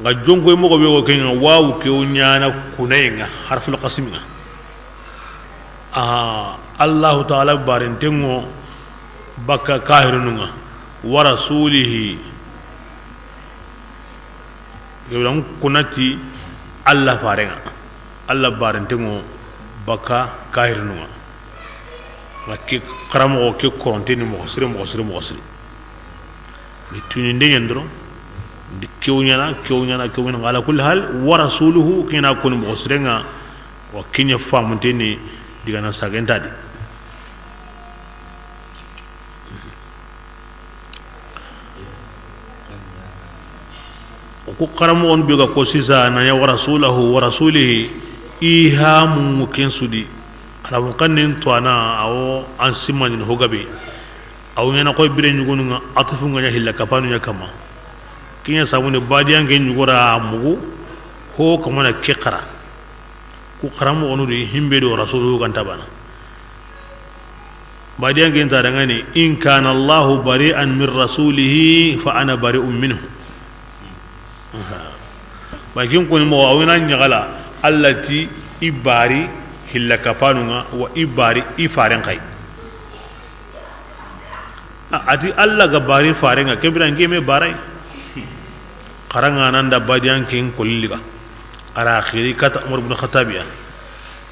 nga jongo mo ko be ko kenga wawu ke nyana kunenga harful qasimga Allah ta'ala barentengo baka kahirunga wa rasulihi yolam kunati Allah farenga Allah barentengo baka kahirunga ngaki karamo ke koronteni mo sire mi tuninde nyandro di kewnyana ala kulli hal wa rasuluhu kina kun mo sirenga wa kinya famuteni digana sagentadi ko karamo on biga ko sisa na ya wa rasulahu wa rasulihi ihamu kensudi ala mun kanin to ana awo an simman hogabe aw yana ko bire nyugunu nga atufu nga hilla kapanu nya kama kinya sabune badiyan gen nyugora mugu ho kamana kekara ku karamo onu de himbe do rasuluhu kan tabana badiyan gen ta dangane in kana Allah bari'an min rasulihi fa ana bari'un minhu bakin ko ni mo awina nyagala allati ibari hilla kapanunga wa ibari ifaren kai ati alla ga bari farenga kebran ngeme barai qaranga nanda badiyan kin kulliga ara khiri kata umar ibn khattabiya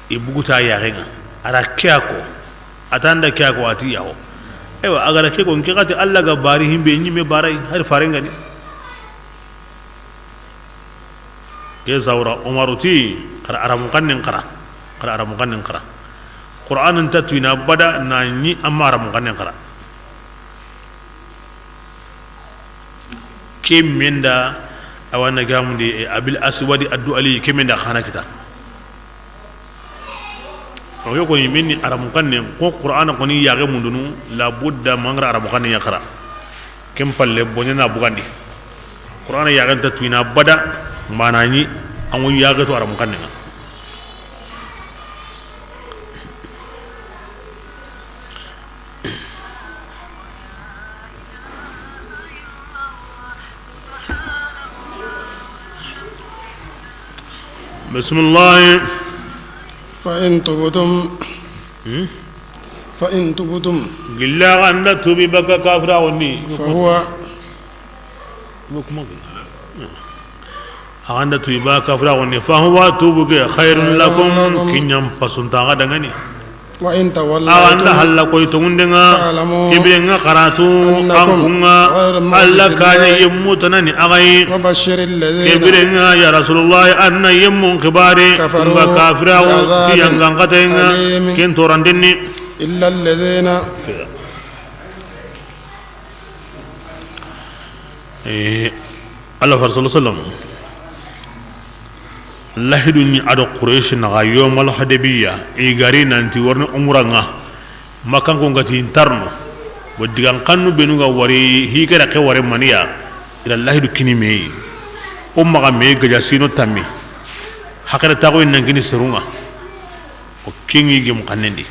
ibuguta ya renga ara kyako atanda kyako ati yaho ewa agara ke ko ngati alla ga bari himbe nyime barai har farenga ni ke zawra umaruti qara aram qannen qara qur'an tatwina bada nani amma aram qannen qara kemenda awana gamundi abil aswadi addu ali kemenda khana kita o yoko ni minni aram qannen ko qur'an ko ni yage mundunu la budda mangra aram qannen yakra kem palle bonena bugandi qur'an yage tatwina bada manani amu yaga to aram qannen بسم الله فإن تبتم قلا أن تبي بك كافر وني فهو أن تبي بك كافر وني فهو توبك خير لكم كنيم فسنتا غدغني وإن تولوا أن هل كويتون دنا كبرنا قراتو أنكما الله كان يموتنني أغي وبشر الذين كبرنا يا رسول الله أن يمون كباري كافر في أنغانقتين كنتو رندني إلا الذين الله رسول الله صلى الله عليه وسلم lahiduni ado quraish na yawm al hadabiyya igari nanti warna umranga makan ko ngati intarno wadigan kanu benu ga wari higara ke wari maniya ila lahidu kinime umma ga me gaja sino tammi hakara ta ko nangini serunga o kingi gem kanendi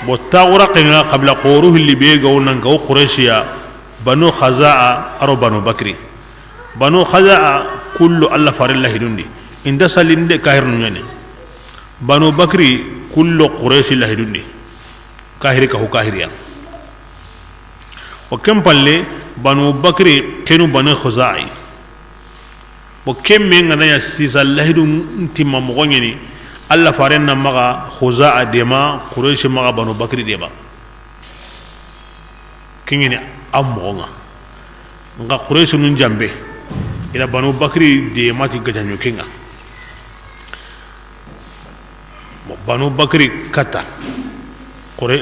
bo tawra qina qabla quruhu li be ga wonan ga quraishiya banu khazaa aro banu bakri banu khazaa kullu alla farilla hidundi inda salinde kahir nunyane banu bakri kullu quraish la hidundi kahiri ka kahiriya o kempalle banu bakri kenu banu khuzai o kemme ngana ya sisa la hidum timma mo ngeni alla farenna maga khuzaa dema quraish maga banu bakri deba kingeni amonga nga quraish nun jambe ila banu bakri de mati gajanyo kinga banu bakri kata qure